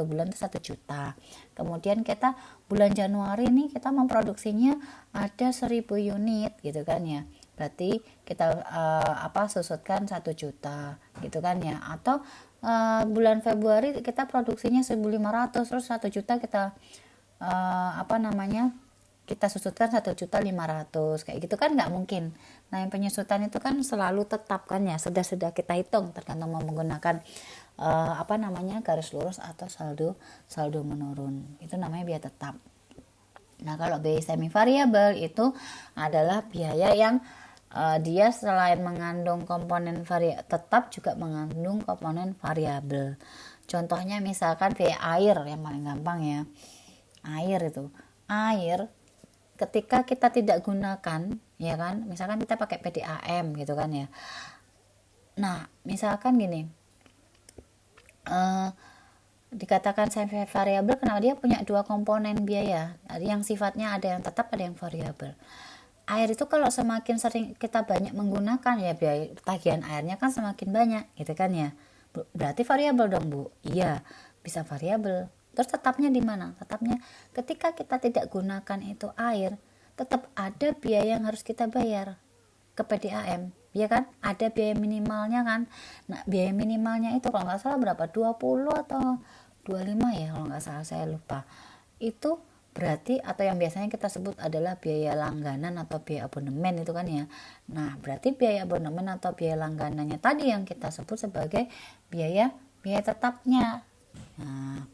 Speaker 1: bulan itu 1 juta. Kemudian kita bulan Januari nih kita memproduksinya ada 1000 unit gitu kan ya. Berarti kita susutkan 1 juta gitu kan ya. Atau bulan Februari kita produksinya 1500, terus 1 juta kita kita susutkan 1.500.000 kayak gitu kan nggak mungkin. Nah yang penyusutan itu kan selalu tetap kan ya, sudah kita hitung tergantung mau menggunakan garis lurus atau saldo menurun, itu namanya biaya tetap. Nah kalau biaya semi variabel itu adalah biaya yang dia selain mengandung komponen tetap juga mengandung komponen variabel. Contohnya misalkan biaya air yang paling gampang ya. Air ketika kita tidak gunakan ya kan, misalkan kita pakai PDAM gitu kan ya. Nah misalkan gini, dikatakan semi variabel karena dia punya dua komponen biaya yang sifatnya ada yang tetap, ada yang variabel. Air itu kalau semakin sering kita banyak menggunakan ya biaya tagihan airnya kan semakin banyak gitu kan ya. Berarti variabel dong Bu. Iya, bisa variabel. Terus tetapnya di mana? Tetapnya ketika kita tidak gunakan itu air, tetap ada biaya yang harus kita bayar ke PDAM, ya kan? Ada biaya minimalnya kan. Nah, biaya minimalnya itu kalau nggak salah berapa? 20 atau 25 ya kalau nggak salah, saya lupa. Itu berarti, atau yang biasanya kita sebut adalah biaya langganan atau biaya abonemen itu kan ya. Nah, berarti biaya abonemen atau biaya langganannya tadi yang kita sebut sebagai biaya tetapnya. Nah,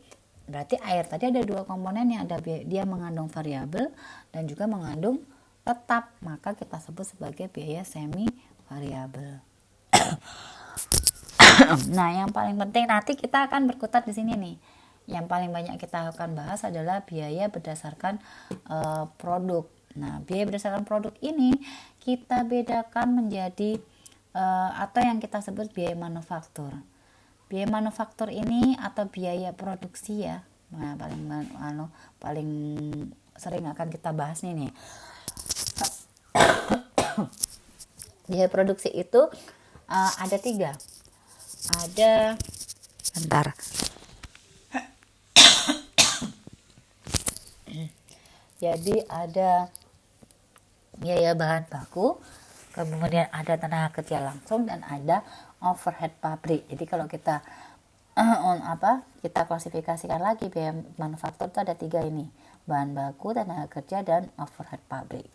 Speaker 1: berarti air tadi ada dua komponen yang ada, dia mengandung variabel dan juga mengandung tetap, maka kita sebut sebagai biaya semi variabel. Nah, yang paling penting nanti kita akan berkutat di sini nih. Yang paling banyak kita akan bahas adalah biaya berdasarkan produk. Nah, biaya berdasarkan produk ini kita bedakan menjadi atau yang kita sebut biaya manufaktur. Biaya manufaktur ini atau biaya produksi ya. Nah, paling sering akan kita bahas nih. Biaya produksi itu ada 3. Ada, bentar. Jadi ada biaya bahan baku, kemudian ada tenaga kerja langsung, dan ada overhead pabrik. Jadi kalau kita kita klasifikasikan lagi biaya manufaktur itu ada 3 ini, bahan baku, tenaga kerja, dan overhead pabrik.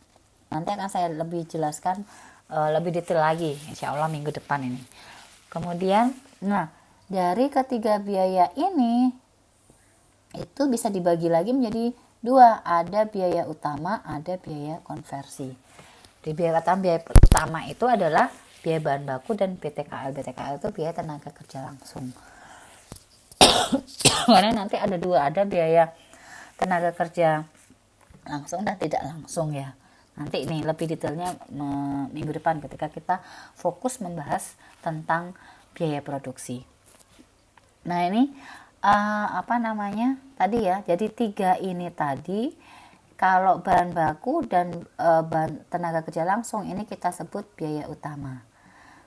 Speaker 1: Nanti akan saya lebih jelaskan lebih detail lagi insya Allah minggu depan ini. Kemudian dari ketiga biaya ini itu bisa dibagi lagi menjadi 2, ada biaya utama, ada biaya konversi. Di biaya utama itu adalah biaya bahan baku dan BTKL. BTKL itu biaya tenaga kerja langsung. Karena nanti ada 2, ada biaya tenaga kerja langsung dan tidak langsung ya. Nanti ini lebih detailnya minggu depan ketika kita fokus membahas tentang biaya produksi. Nah, ini tadi ya, jadi 3 ini tadi kalau bahan baku dan tenaga kerja langsung ini kita sebut biaya utama,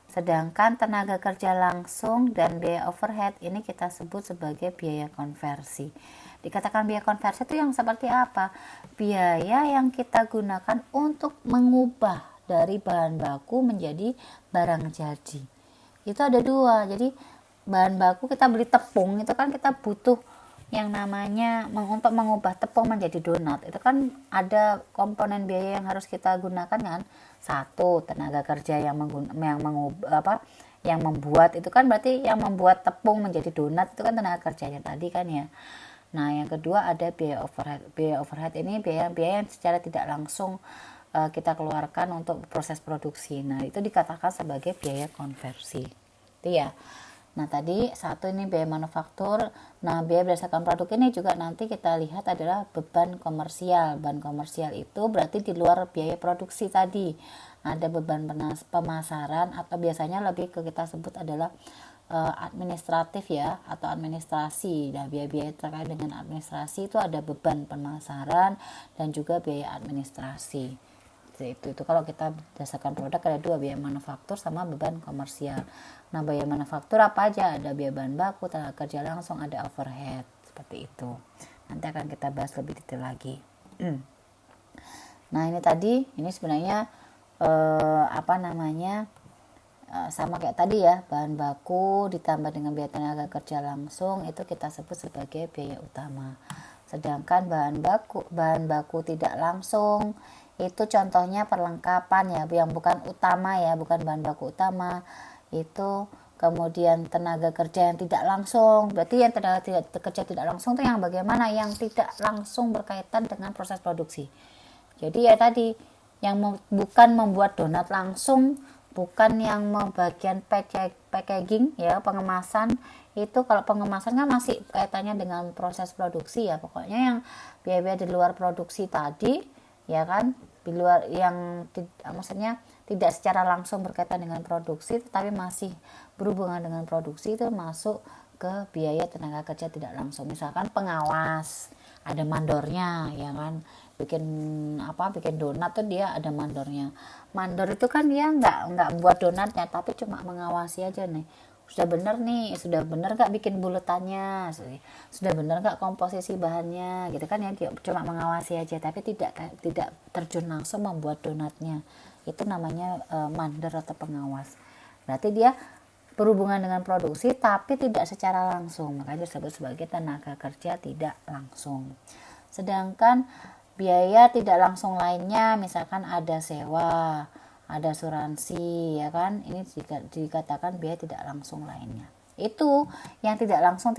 Speaker 1: sedangkan tenaga kerja langsung dan biaya overhead ini kita sebut sebagai biaya konversi. Dikatakan biaya konversi itu yang seperti apa? Biaya yang kita gunakan untuk mengubah dari bahan baku menjadi barang jadi. Itu ada 2, jadi bahan baku kita beli tepung itu kan kita butuh yang namanya untuk mengubah tepung menjadi donat, itu kan ada komponen biaya yang harus kita gunakan kan. 1, tenaga kerja yang membuat itu kan, berarti yang membuat tepung menjadi donat itu kan tenaga kerjanya tadi kan ya. Nah, yang kedua ada biaya overhead. Biaya overhead ini biaya yang secara tidak langsung kita keluarkan untuk proses produksi. Nah, itu dikatakan sebagai biaya konversi. Itu ya. Nah, tadi 1 ini biaya manufaktur. Nah, biaya berdasarkan produk ini juga nanti kita lihat adalah beban komersial. Beban komersial itu berarti di luar biaya produksi tadi. Ada beban pemasaran atau biasanya lebih kita sebut adalah administratif ya, atau administrasi. Nah, biaya-biaya terkait dengan administrasi itu ada beban pemasaran dan juga biaya administrasi. Itu kalau kita berdasarkan produk ada 2, biaya manufaktur sama beban komersial. Nah, biaya manufaktur apa aja? Ada biaya bahan baku, tenaga kerja langsung, ada overhead, seperti itu. Nanti akan kita bahas lebih detail lagi. Nah, ini tadi, ini sebenarnya sama kayak tadi ya, bahan baku ditambah dengan biaya tenaga kerja langsung itu kita sebut sebagai biaya utama. Sedangkan bahan baku tidak langsung itu contohnya perlengkapan ya, yang bukan utama ya, bukan bahan baku utama. Itu kemudian tenaga kerja yang tidak langsung, berarti yang tenaga kerja tidak langsung itu yang bagaimana? Yang tidak langsung berkaitan dengan proses produksi. Jadi ya tadi, yang bukan membuat donat langsung, bukan yang bagian packaging ya, pengemasan. Itu kalau pengemasan kan masih kaitannya dengan proses produksi ya. Pokoknya yang biaya-biaya di luar produksi tadi ya kan, di luar yang maksudnya tidak secara langsung berkaitan dengan produksi tetapi masih berhubungan dengan produksi, itu masuk ke biaya tenaga kerja tidak langsung. Misalkan pengawas, ada mandornya ya kan, bikin donat tuh dia ada mandornya. Mandor itu kan dia nggak buat donatnya, tapi cuma mengawasi aja nih, sudah bener nggak bikin bulatannya, sudah bener nggak komposisi bahannya gitu kan ya. Dia cuma mengawasi aja, tapi tidak terjun langsung membuat donatnya. Itu namanya mandor atau pengawas. Berarti dia berhubungan dengan produksi tapi tidak secara langsung, makanya disebut sebagai tenaga kerja tidak langsung. Sedangkan biaya tidak langsung lainnya, misalkan ada sewa, ada asuransi ya kan, ini dikatakan biaya tidak langsung lainnya. Itu yang tidak langsung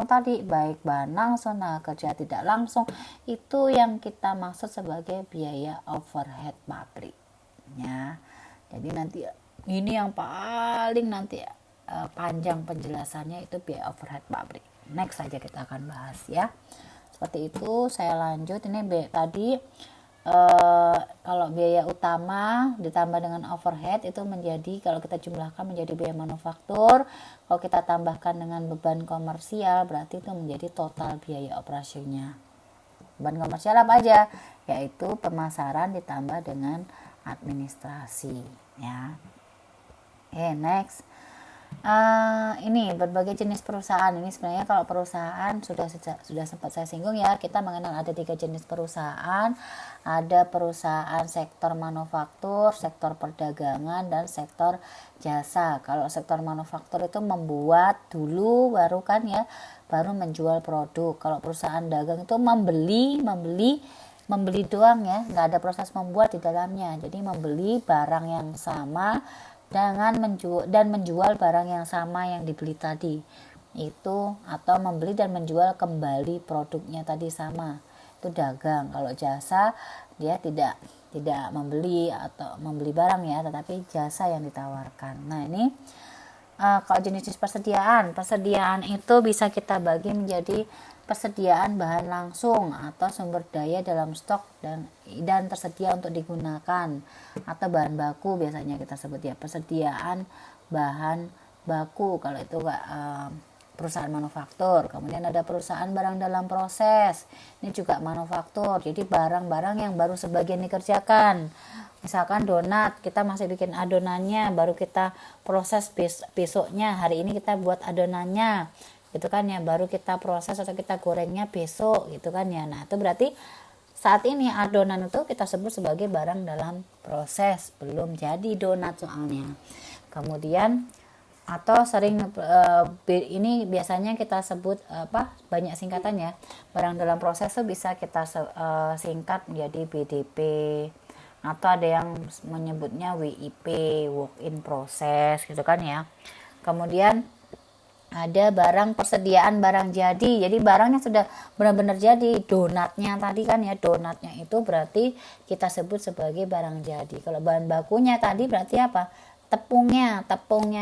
Speaker 1: tadi, baik bahan langsung, tenaga kerja tidak langsung, itu yang kita maksud sebagai biaya overhead pabrik ya. Jadi nanti ini yang paling nanti panjang penjelasannya, itu biaya overhead pabrik. Next saja kita akan bahas ya. Seperti itu. Saya lanjut. Ini tadi kalau biaya utama ditambah dengan overhead itu menjadi, kalau kita jumlahkan menjadi biaya manufaktur. Kalau kita tambahkan dengan beban komersial berarti itu menjadi total biaya operasinya. Beban komersial apa aja? Yaitu pemasaran ditambah dengan administrasi ya. Oke, next. Ini berbagai jenis perusahaan. Ini sebenarnya kalau perusahaan sudah sempat saya singgung ya. Kita mengenal ada 3 jenis perusahaan. Ada perusahaan sektor manufaktur, sektor perdagangan, dan sektor jasa. Kalau sektor manufaktur itu membuat dulu baru menjual produk. Kalau perusahaan dagang itu membeli doang ya, nggak ada proses membuat di dalamnya. Jadi membeli barang yang sama dan menjual barang yang sama yang dibeli tadi itu, atau membeli dan menjual kembali produknya tadi sama, itu dagang. Kalau jasa dia tidak membeli atau membeli barang ya, tetapi jasa yang ditawarkan. Nah ini kalau jenis persediaan itu bisa kita bagi menjadi persediaan bahan langsung atau sumber daya dalam stok dan tersedia untuk digunakan, atau bahan baku biasanya kita sebut ya, persediaan bahan baku kalau itu perusahaan manufaktur. Kemudian ada perusahaan barang dalam proses, ini juga manufaktur, jadi barang-barang yang baru sebagian dikerjakan. Misalkan donat, kita masih bikin adonannya, baru kita proses besoknya, hari ini kita buat adonannya gitu kan ya, baru kita proses atau kita gorengnya besok gitu kan ya. Nah itu berarti saat ini adonan itu kita sebut sebagai barang dalam proses, belum jadi donat soalnya. Kemudian atau sering ini biasanya kita sebut banyak singkatannya. Barang dalam proses itu bisa kita singkat menjadi BDP, atau ada yang menyebutnya WIP, work in process gitu kan ya. Kemudian ada barang persediaan barang jadi barangnya sudah benar-benar jadi. Donatnya tadi kan ya, donatnya itu berarti kita sebut sebagai barang jadi. Kalau bahan bakunya tadi berarti apa? Tepungnya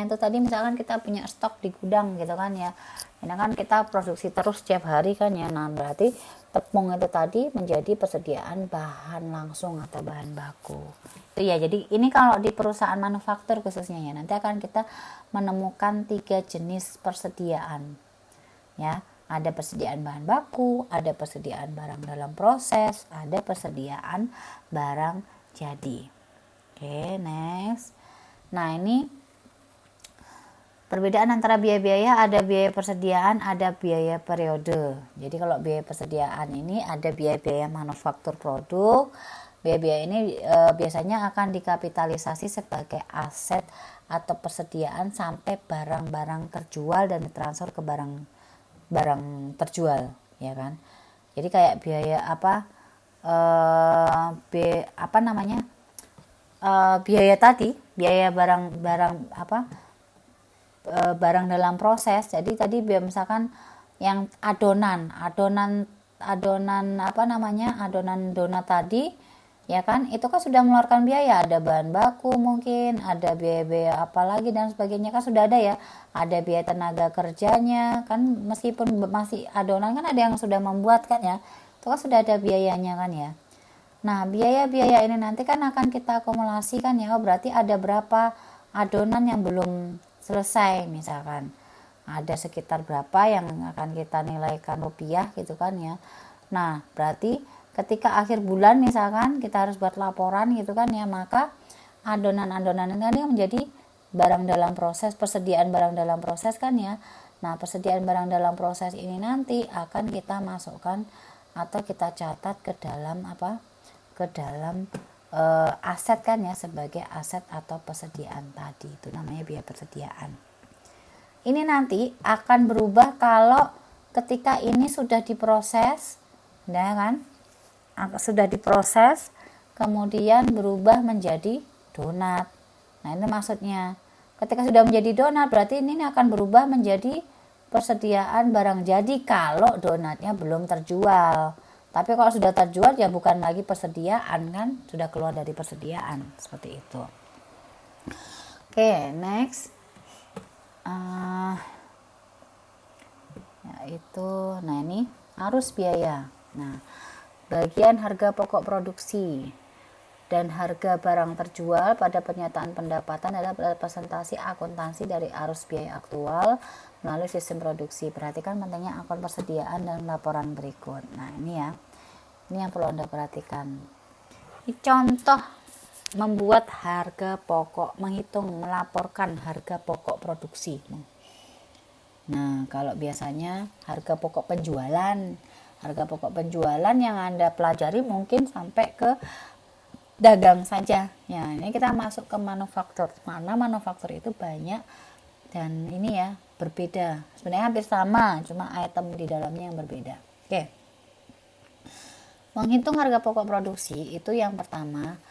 Speaker 1: itu tadi misalkan kita punya stok di gudang gitu kan ya, ini kan kita produksi terus setiap hari kan ya. Nah berarti tepung itu tadi menjadi persediaan bahan langsung atau bahan baku itu ya. Jadi ini kalau di perusahaan manufaktur khususnya ya, nanti akan kita menemukan 3 jenis persediaan ya. Ada persediaan bahan baku, ada persediaan barang dalam proses, ada persediaan barang jadi. Oke, next. Nah ini perbedaan antara biaya-biaya, ada biaya persediaan, ada biaya periode. Jadi kalau biaya persediaan ini ada biaya-biaya manufaktur produk. Biaya-biaya ini biasanya akan dikapitalisasi sebagai aset atau persediaan sampai barang-barang terjual dan ditransfer ke barang terjual, ya kan? Jadi kayak biaya biaya tadi, biaya barang dalam proses. Jadi tadi misalkan yang adonan donat tadi ya kan, itu kan sudah mengeluarkan biaya, ada bahan baku, mungkin ada biaya-biaya apalagi dan sebagainya kan sudah ada ya, ada biaya tenaga kerjanya kan, meskipun masih adonan kan ada yang sudah membuat kan ya, itu kan sudah ada biayanya kan ya. Nah biaya-biaya ini nanti kan akan kita akumulasikan ya, berarti ada berapa adonan yang belum selesai misalkan, ada sekitar berapa yang akan kita nilaikan rupiah gitu kan ya. Nah berarti ketika akhir bulan misalkan kita harus buat laporan gitu kan ya, maka adonan-adonan ini menjadi barang dalam proses, persediaan barang dalam proses kan ya. Nah persediaan barang dalam proses ini nanti akan kita masukkan atau kita catat ke dalam ke dalam aset kan ya, sebagai aset atau persediaan tadi, itu namanya biaya persediaan. Ini nanti akan berubah kalau ketika ini sudah diproses, ya kan, sudah diproses kemudian berubah menjadi donat. Nah ini maksudnya ketika sudah menjadi donat berarti ini akan berubah menjadi persediaan barang jadi kalau donatnya belum terjual. Tapi kalau sudah terjual ya bukan lagi persediaan kan, sudah keluar dari persediaan, seperti itu. Oke, next yaitu nah ini arus biaya. Nah bagian harga pokok produksi dan harga barang terjual pada pernyataan pendapatan adalah representasi akuntansi dari arus biaya aktual melalui sistem produksi. Perhatikan pentingnya akun persediaan dan laporan berikut. Nah ini ya, ini yang perlu Anda perhatikan. Ini contoh membuat harga pokok, melaporkan harga pokok produksi. Nah kalau biasanya harga pokok penjualan yang Anda pelajari mungkin sampai ke dagang saja ya. Ini kita masuk ke manufaktur, mana manufaktur itu banyak dan ini ya berbeda, sebenarnya hampir sama, cuma item di dalamnya yang berbeda. Oke, menghitung harga pokok produksi itu yang pertama,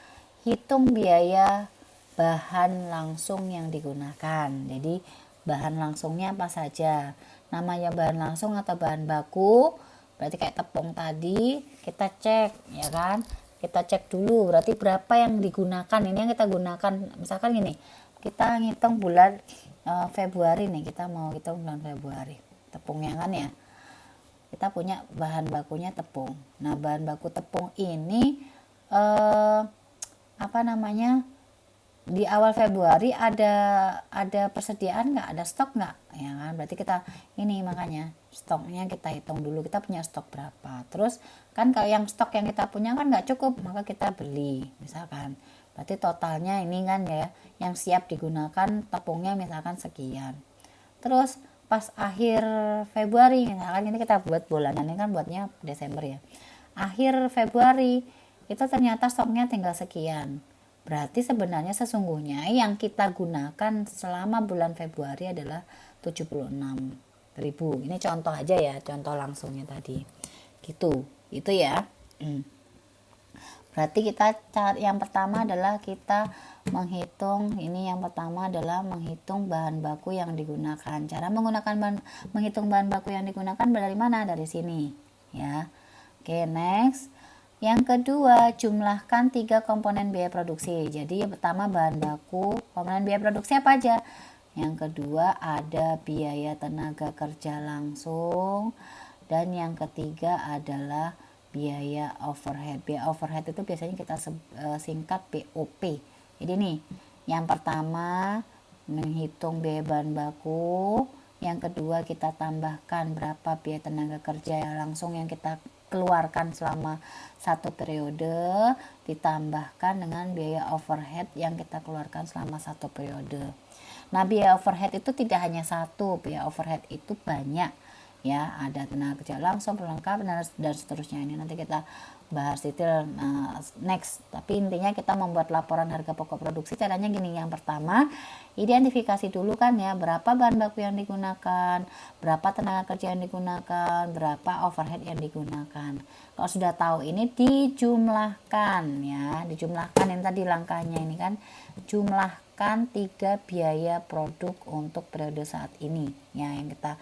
Speaker 1: hitung biaya bahan langsung yang digunakan. Jadi bahan langsungnya apa saja, namanya bahan langsung atau bahan baku, berarti kayak tepung tadi kita cek ya kan, kita cek dulu berarti berapa yang digunakan, ini yang kita gunakan. Misalkan gini, kita ngitung bulan Februari nih, kita mau hitung bulan Februari tepungnya kan ya, kita punya bahan bakunya tepung. Nah bahan baku tepung ini di awal Februari ada persediaan nggak, ada stok nggak ya kan, berarti kita ini makanya stoknya kita hitung dulu, kita punya stok berapa. Terus kan kalau yang stok yang kita punya kan nggak cukup, maka kita beli misalkan, berarti totalnya ini kan ya yang siap digunakan tepungnya misalkan sekian. Terus pas akhir Februari misalkan ini kita buat bulanan, ini kan buatnya Desember ya, akhir Februari itu ternyata stoknya tinggal sekian, berarti sebenarnya sesungguhnya yang kita gunakan selama bulan Februari adalah 76.000. Ini contoh aja ya, contoh langsungnya tadi gitu, itu ya. Berarti kita yang pertama adalah kita menghitung, ini yang pertama adalah menghitung bahan baku yang digunakan. Cara menghitung bahan baku yang digunakan dari mana? Dari sini ya. Oke, next. Yang kedua, jumlahkan 3 komponen biaya produksi. Jadi yang pertama bahan baku, komponen biaya produksi apa aja? Yang kedua ada biaya tenaga kerja langsung, dan yang ketiga adalah biaya overhead. Biaya overhead itu biasanya kita singkat BOP. Jadi nih, yang pertama menghitung biaya bahan baku, yang kedua kita tambahkan berapa biaya tenaga kerja yang langsung yang kita keluarkan selama satu periode, ditambahkan dengan biaya overhead yang kita keluarkan selama satu periode. Nah biaya overhead itu tidak hanya satu, biaya overhead itu banyak ya, ada tenaga kerja langsung, perlengkapan dan seterusnya. Ini nanti kita bahas detail next, tapi intinya kita membuat laporan harga pokok produksi. Caranya gini, yang pertama identifikasi dulu kan ya, berapa bahan baku yang digunakan, berapa tenaga kerja yang digunakan, berapa overhead yang digunakan. Kalau sudah tahu ini dijumlahkan ya, dijumlahkan yang tadi langkahnya ini kan, jumlahkan 3 biaya produk untuk periode saat ini ya, yang kita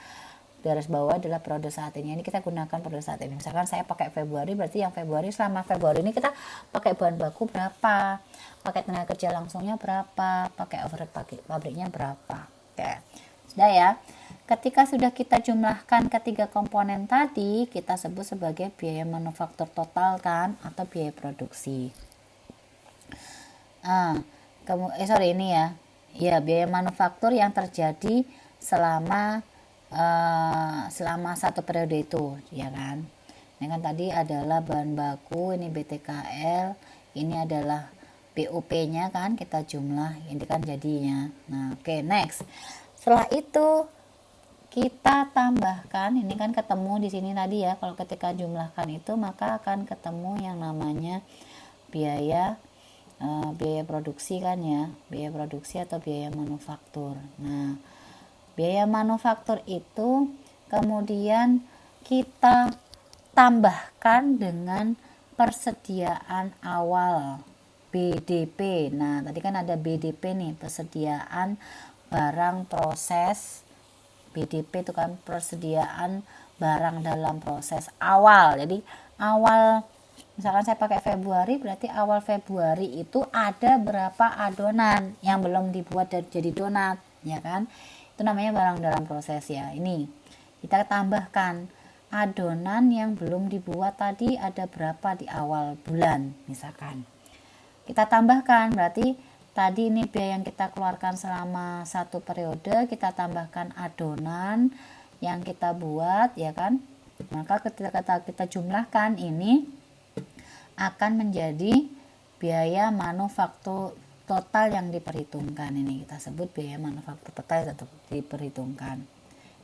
Speaker 1: garis bawah adalah periode saat ini. Ini kita gunakan periode saat ini. Misalkan saya pakai Februari, berarti yang Februari, selama Februari ini kita pakai bahan baku berapa, pakai tenaga kerja langsungnya berapa, pakai overhead pabriknya berapa. Oke, sudah ya. Ketika sudah kita jumlahkan ketiga komponen tadi, kita sebut sebagai biaya manufaktur total kan, atau biaya produksi. Ini ya, biaya manufaktur yang terjadi selama selama satu periode itu, ya kan. Ini kan tadi adalah bahan baku, ini BTKL, ini adalah BOP-nya kan, kita jumlah, ini kan jadinya. Nah, oke, next. Setelah itu kita tambahkan, ini kan ketemu di sini tadi ya, kalau ketika jumlahkan itu maka akan ketemu yang namanya biaya produksi kan ya, biaya produksi atau biaya manufaktur. Nah, biaya manufaktur itu kemudian kita tambahkan dengan persediaan awal BDP. Nah, tadi kan ada BDP nih, persediaan barang proses. BDP itu kan persediaan barang dalam proses awal. Jadi awal, misalkan saya pakai Februari, berarti awal Februari itu ada berapa adonan yang belum dibuat dan jadi donat, ya kan? Itu namanya barang dalam proses ya. Ini kita tambahkan adonan yang belum dibuat tadi ada berapa di awal bulan, misalkan. Kita tambahkan, berarti tadi ini biaya yang kita keluarkan selama satu periode, kita tambahkan adonan yang kita buat, ya kan. Maka ketika kita jumlahkan, ini akan menjadi biaya manufaktur total yang diperhitungkan. Ini kita sebut biaya manufaktur total yang diperhitungkan,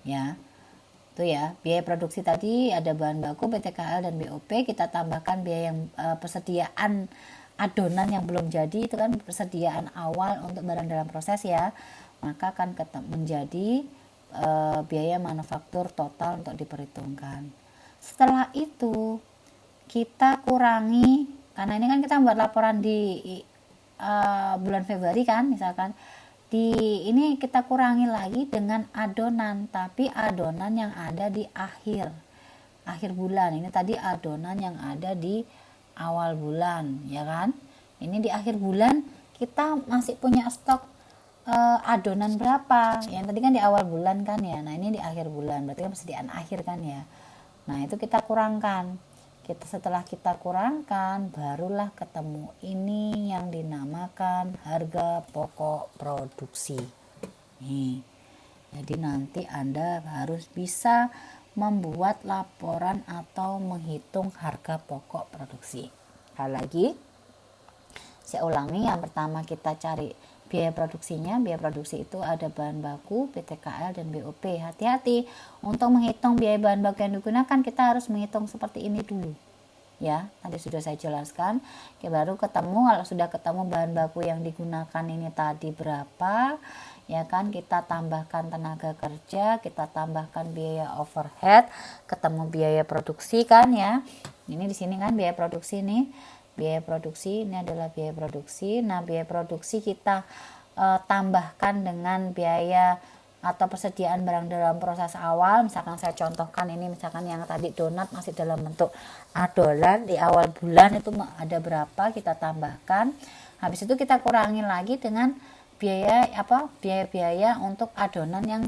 Speaker 1: ya. Itu ya, biaya produksi tadi ada bahan baku, BTKL dan BOP, kita tambahkan biaya yang persediaan adonan yang belum jadi, itu kan persediaan awal untuk barang dalam proses ya, maka akan menjadi biaya manufaktur total untuk diperhitungkan. Setelah itu kita kurangi, karena ini kan kita buat laporan di bulan Februari kan, misalkan di ini kita kurangi lagi dengan adonan, tapi adonan yang ada di akhir bulan. Ini tadi adonan yang ada di awal bulan, ya kan. Ini di akhir bulan kita masih punya stok adonan berapa, yang tadi kan di awal bulan kan ya. Nah, ini di akhir bulan, berarti kan persediaan akhir kan ya. Nah, itu kita kurangkan. Setelah kita kurangkan, barulah ketemu ini yang dinamakan harga pokok produksi. Nih, jadi nanti Anda harus bisa membuat laporan atau menghitung harga pokok produksi. Sekali lagi, saya ulangi, yang pertama kita cari biaya produksinya. Biaya produksi itu ada bahan baku, BTKL dan BOP. Hati-hati untuk menghitung biaya bahan baku yang digunakan, kita harus menghitung seperti ini dulu. Ya, tadi sudah saya jelaskan. Oke, baru ketemu, kalau sudah ketemu bahan baku yang digunakan ini tadi berapa, ya kan, kita tambahkan tenaga kerja, kita tambahkan biaya overhead, ketemu biaya produksi kan ya. Ini di sini kan biaya produksi nih. Biaya produksi ini adalah biaya produksi. Nah, biaya produksi kita tambahkan dengan biaya atau persediaan barang dalam proses awal. Misalkan saya contohkan ini, misalkan yang tadi donat masih dalam bentuk adonan di awal bulan, itu ada berapa kita tambahkan. Habis itu kita kurangi lagi dengan biaya untuk adonan yang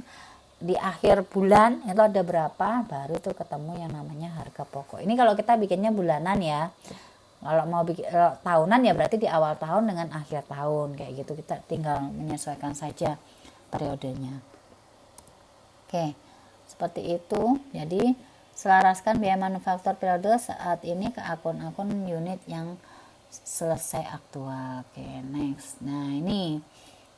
Speaker 1: di akhir bulan itu ada berapa, baru itu ketemu yang namanya harga pokok. Ini kalau kita bikinnya bulanan ya. Kalau mau bikin tahunan ya berarti di awal tahun dengan akhir tahun, kayak gitu. Kita tinggal menyesuaikan saja periodenya. Oke, seperti itu. Jadi selaraskan biaya manufaktur periode saat ini ke akun-akun unit yang selesai aktual. Oke, next. Nah, ini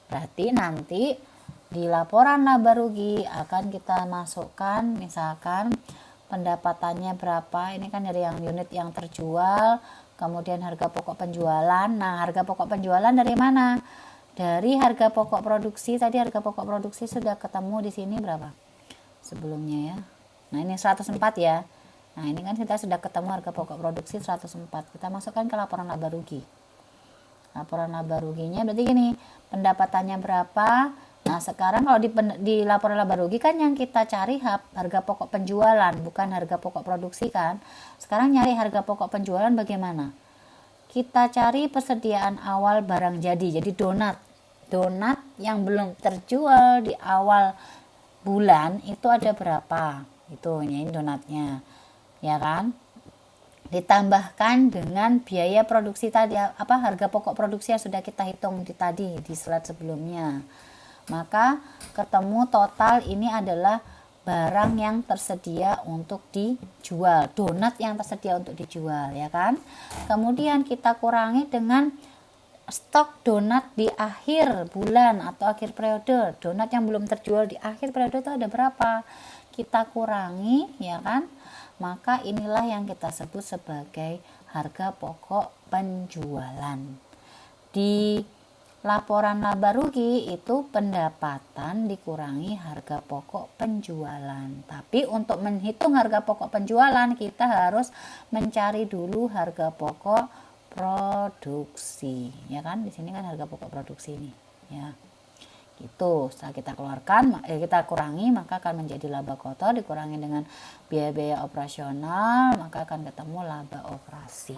Speaker 1: berarti nanti di laporan laba rugi akan kita masukkan misalkan pendapatannya berapa. Ini kan dari yang unit yang terjual, kemudian harga pokok penjualan. Nah, harga pokok penjualan dari mana? Dari harga pokok produksi. Tadi harga pokok produksi sudah ketemu di sini berapa sebelumnya ya. Nah, ini 104 ya. Nah, ini kan kita sudah ketemu harga pokok produksi 104. Kita masukkan ke laporan laba rugi. Laporan laba ruginya berarti gini, pendapatannya berapa. Nah, sekarang kalau di laporan laba rugi kan yang kita cari harga pokok penjualan, bukan harga pokok produksi kan. Sekarang nyari harga pokok penjualan bagaimana? Kita cari persediaan awal barang jadi donat yang belum terjual di awal bulan itu ada berapa. Itu ini donatnya, ya kan. Ditambahkan dengan biaya produksi tadi, harga pokok produksi yang sudah kita hitung di slide sebelumnya. Maka ketemu total ini adalah barang yang tersedia untuk dijual, donat yang tersedia untuk dijual, ya kan. Kemudian kita kurangi dengan stok donat di akhir bulan atau akhir periode. Donat yang belum terjual di akhir periode itu ada berapa? Kita kurangi, ya kan? Maka inilah yang kita sebut sebagai harga pokok penjualan. Di laporan laba rugi itu pendapatan dikurangi harga pokok penjualan. Tapi untuk menghitung harga pokok penjualan kita harus mencari dulu harga pokok produksi, ya kan. Di sini kan harga pokok produksi ini, ya. Gitu. Setelah kita keluarkan, kita kurangi, maka akan menjadi laba kotor, dikurangi dengan biaya-biaya operasional, maka akan ketemu laba operasi.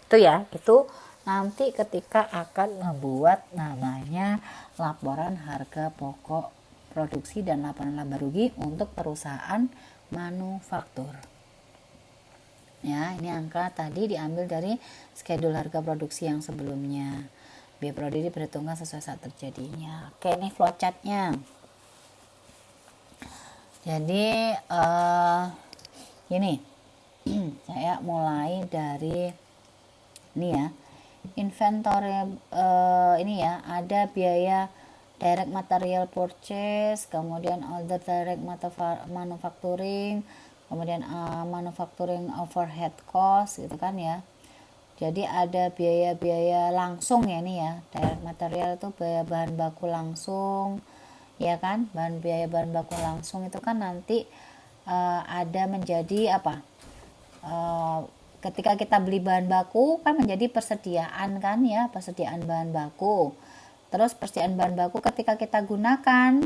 Speaker 1: Itu ya, itu nanti ketika akan membuat namanya laporan harga pokok produksi dan laporan laba rugi untuk perusahaan manufaktur. Ya, ini angka tadi diambil dari schedule harga produksi yang sebelumnya. Biaya produksi diperhitungkan sesuai saat terjadinya. Oke, ini flowchartnya. Jadi gini, saya mulai dari ini ya, inventory. Ini ya, ada biaya direct material purchase, kemudian other direct manufacturing, kemudian manufacturing overhead cost, gitu kan ya. Jadi ada biaya-biaya langsung ya, ini ya, direct material itu biaya bahan baku langsung, ya kan. Biaya bahan baku langsung itu kan nanti ada menjadi apa, ketika kita beli bahan baku kan menjadi persediaan kan ya, persediaan bahan baku. Terus persediaan bahan baku ketika kita gunakan,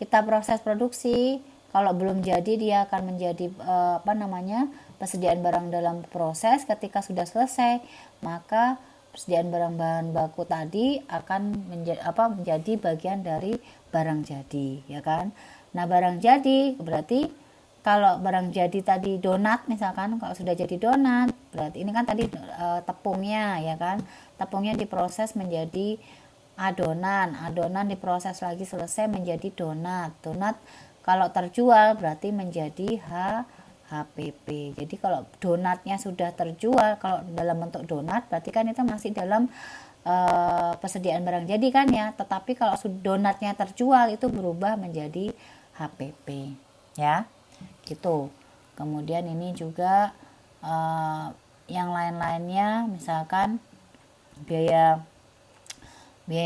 Speaker 1: kita proses produksi, kalau belum jadi dia akan menjadi persediaan barang dalam proses. Ketika sudah selesai, maka persediaan barang bahan baku tadi akan menjadi bagian dari barang jadi, ya kan. Nah, barang jadi berarti kalau barang jadi tadi donat misalkan, kalau sudah jadi donat berarti ini kan tadi tepungnya, ya kan. Tepungnya diproses menjadi adonan diproses lagi selesai menjadi donat. Kalau terjual berarti menjadi HPP. Jadi kalau donatnya sudah terjual, kalau dalam bentuk donat berarti kan itu masih dalam persediaan barang jadi kan ya. Tetapi kalau donatnya terjual itu berubah menjadi HPP, ya. Gitu. Kemudian ini juga yang lain-lainnya, misalkan biaya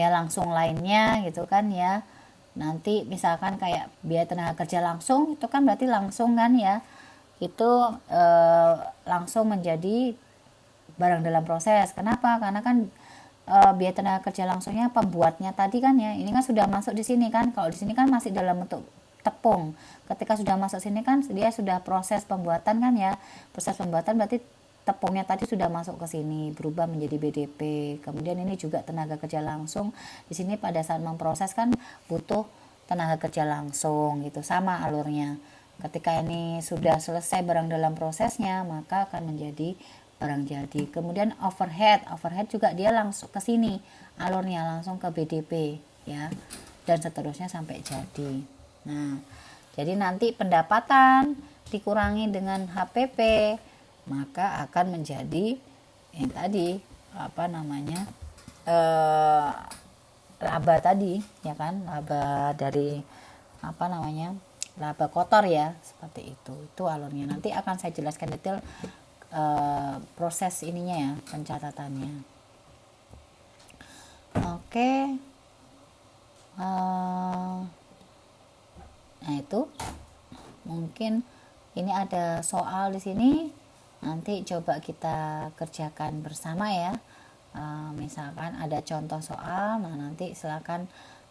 Speaker 1: langsung lainnya gitu kan ya. Nanti misalkan kayak biaya tenaga kerja langsung itu kan berarti langsung kan ya, itu langsung menjadi barang dalam proses. Kenapa? Karena kan biaya tenaga kerja langsungnya pembuatnya tadi kan ya, ini kan sudah masuk di sini kan. Kalau di sini kan masih dalam bentuk tepung. Ketika sudah masuk sini kan dia sudah proses pembuatan kan ya. Proses pembuatan berarti tepungnya tadi sudah masuk ke sini, berubah menjadi BDP. Kemudian ini juga tenaga kerja langsung. Di sini pada saat memproses kan butuh tenaga kerja langsung gitu, sama alurnya. Ketika ini sudah selesai barang dalam prosesnya, maka akan menjadi barang jadi. Kemudian overhead juga dia langsung ke sini, alurnya langsung ke BDP ya. Dan seterusnya sampai jadi. Nah, jadi nanti pendapatan dikurangi dengan HPP, maka akan menjadi yang tadi laba tadi, ya kan, laba dari laba kotor ya, seperti itu alurnya. Nanti akan saya jelaskan detail proses ininya ya, pencatatannya. Oke. Nah, itu mungkin ini ada soal di sini. Nanti coba kita kerjakan bersama ya. Misalkan ada contoh soal, nah nanti silakan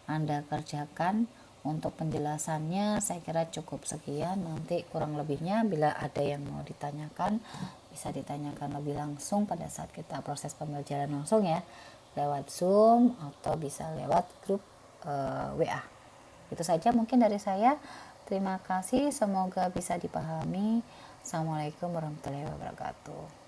Speaker 1: Anda kerjakan. Untuk penjelasannya saya kira cukup sekian. Nanti kurang lebihnya bila ada yang mau ditanyakan bisa ditanyakan lebih langsung pada saat kita proses pembelajaran langsung ya, lewat Zoom atau bisa lewat grup WA. Itu saja mungkin dari saya. Terima kasih, semoga bisa dipahami. Assalamualaikum warahmatullahi wabarakatuh.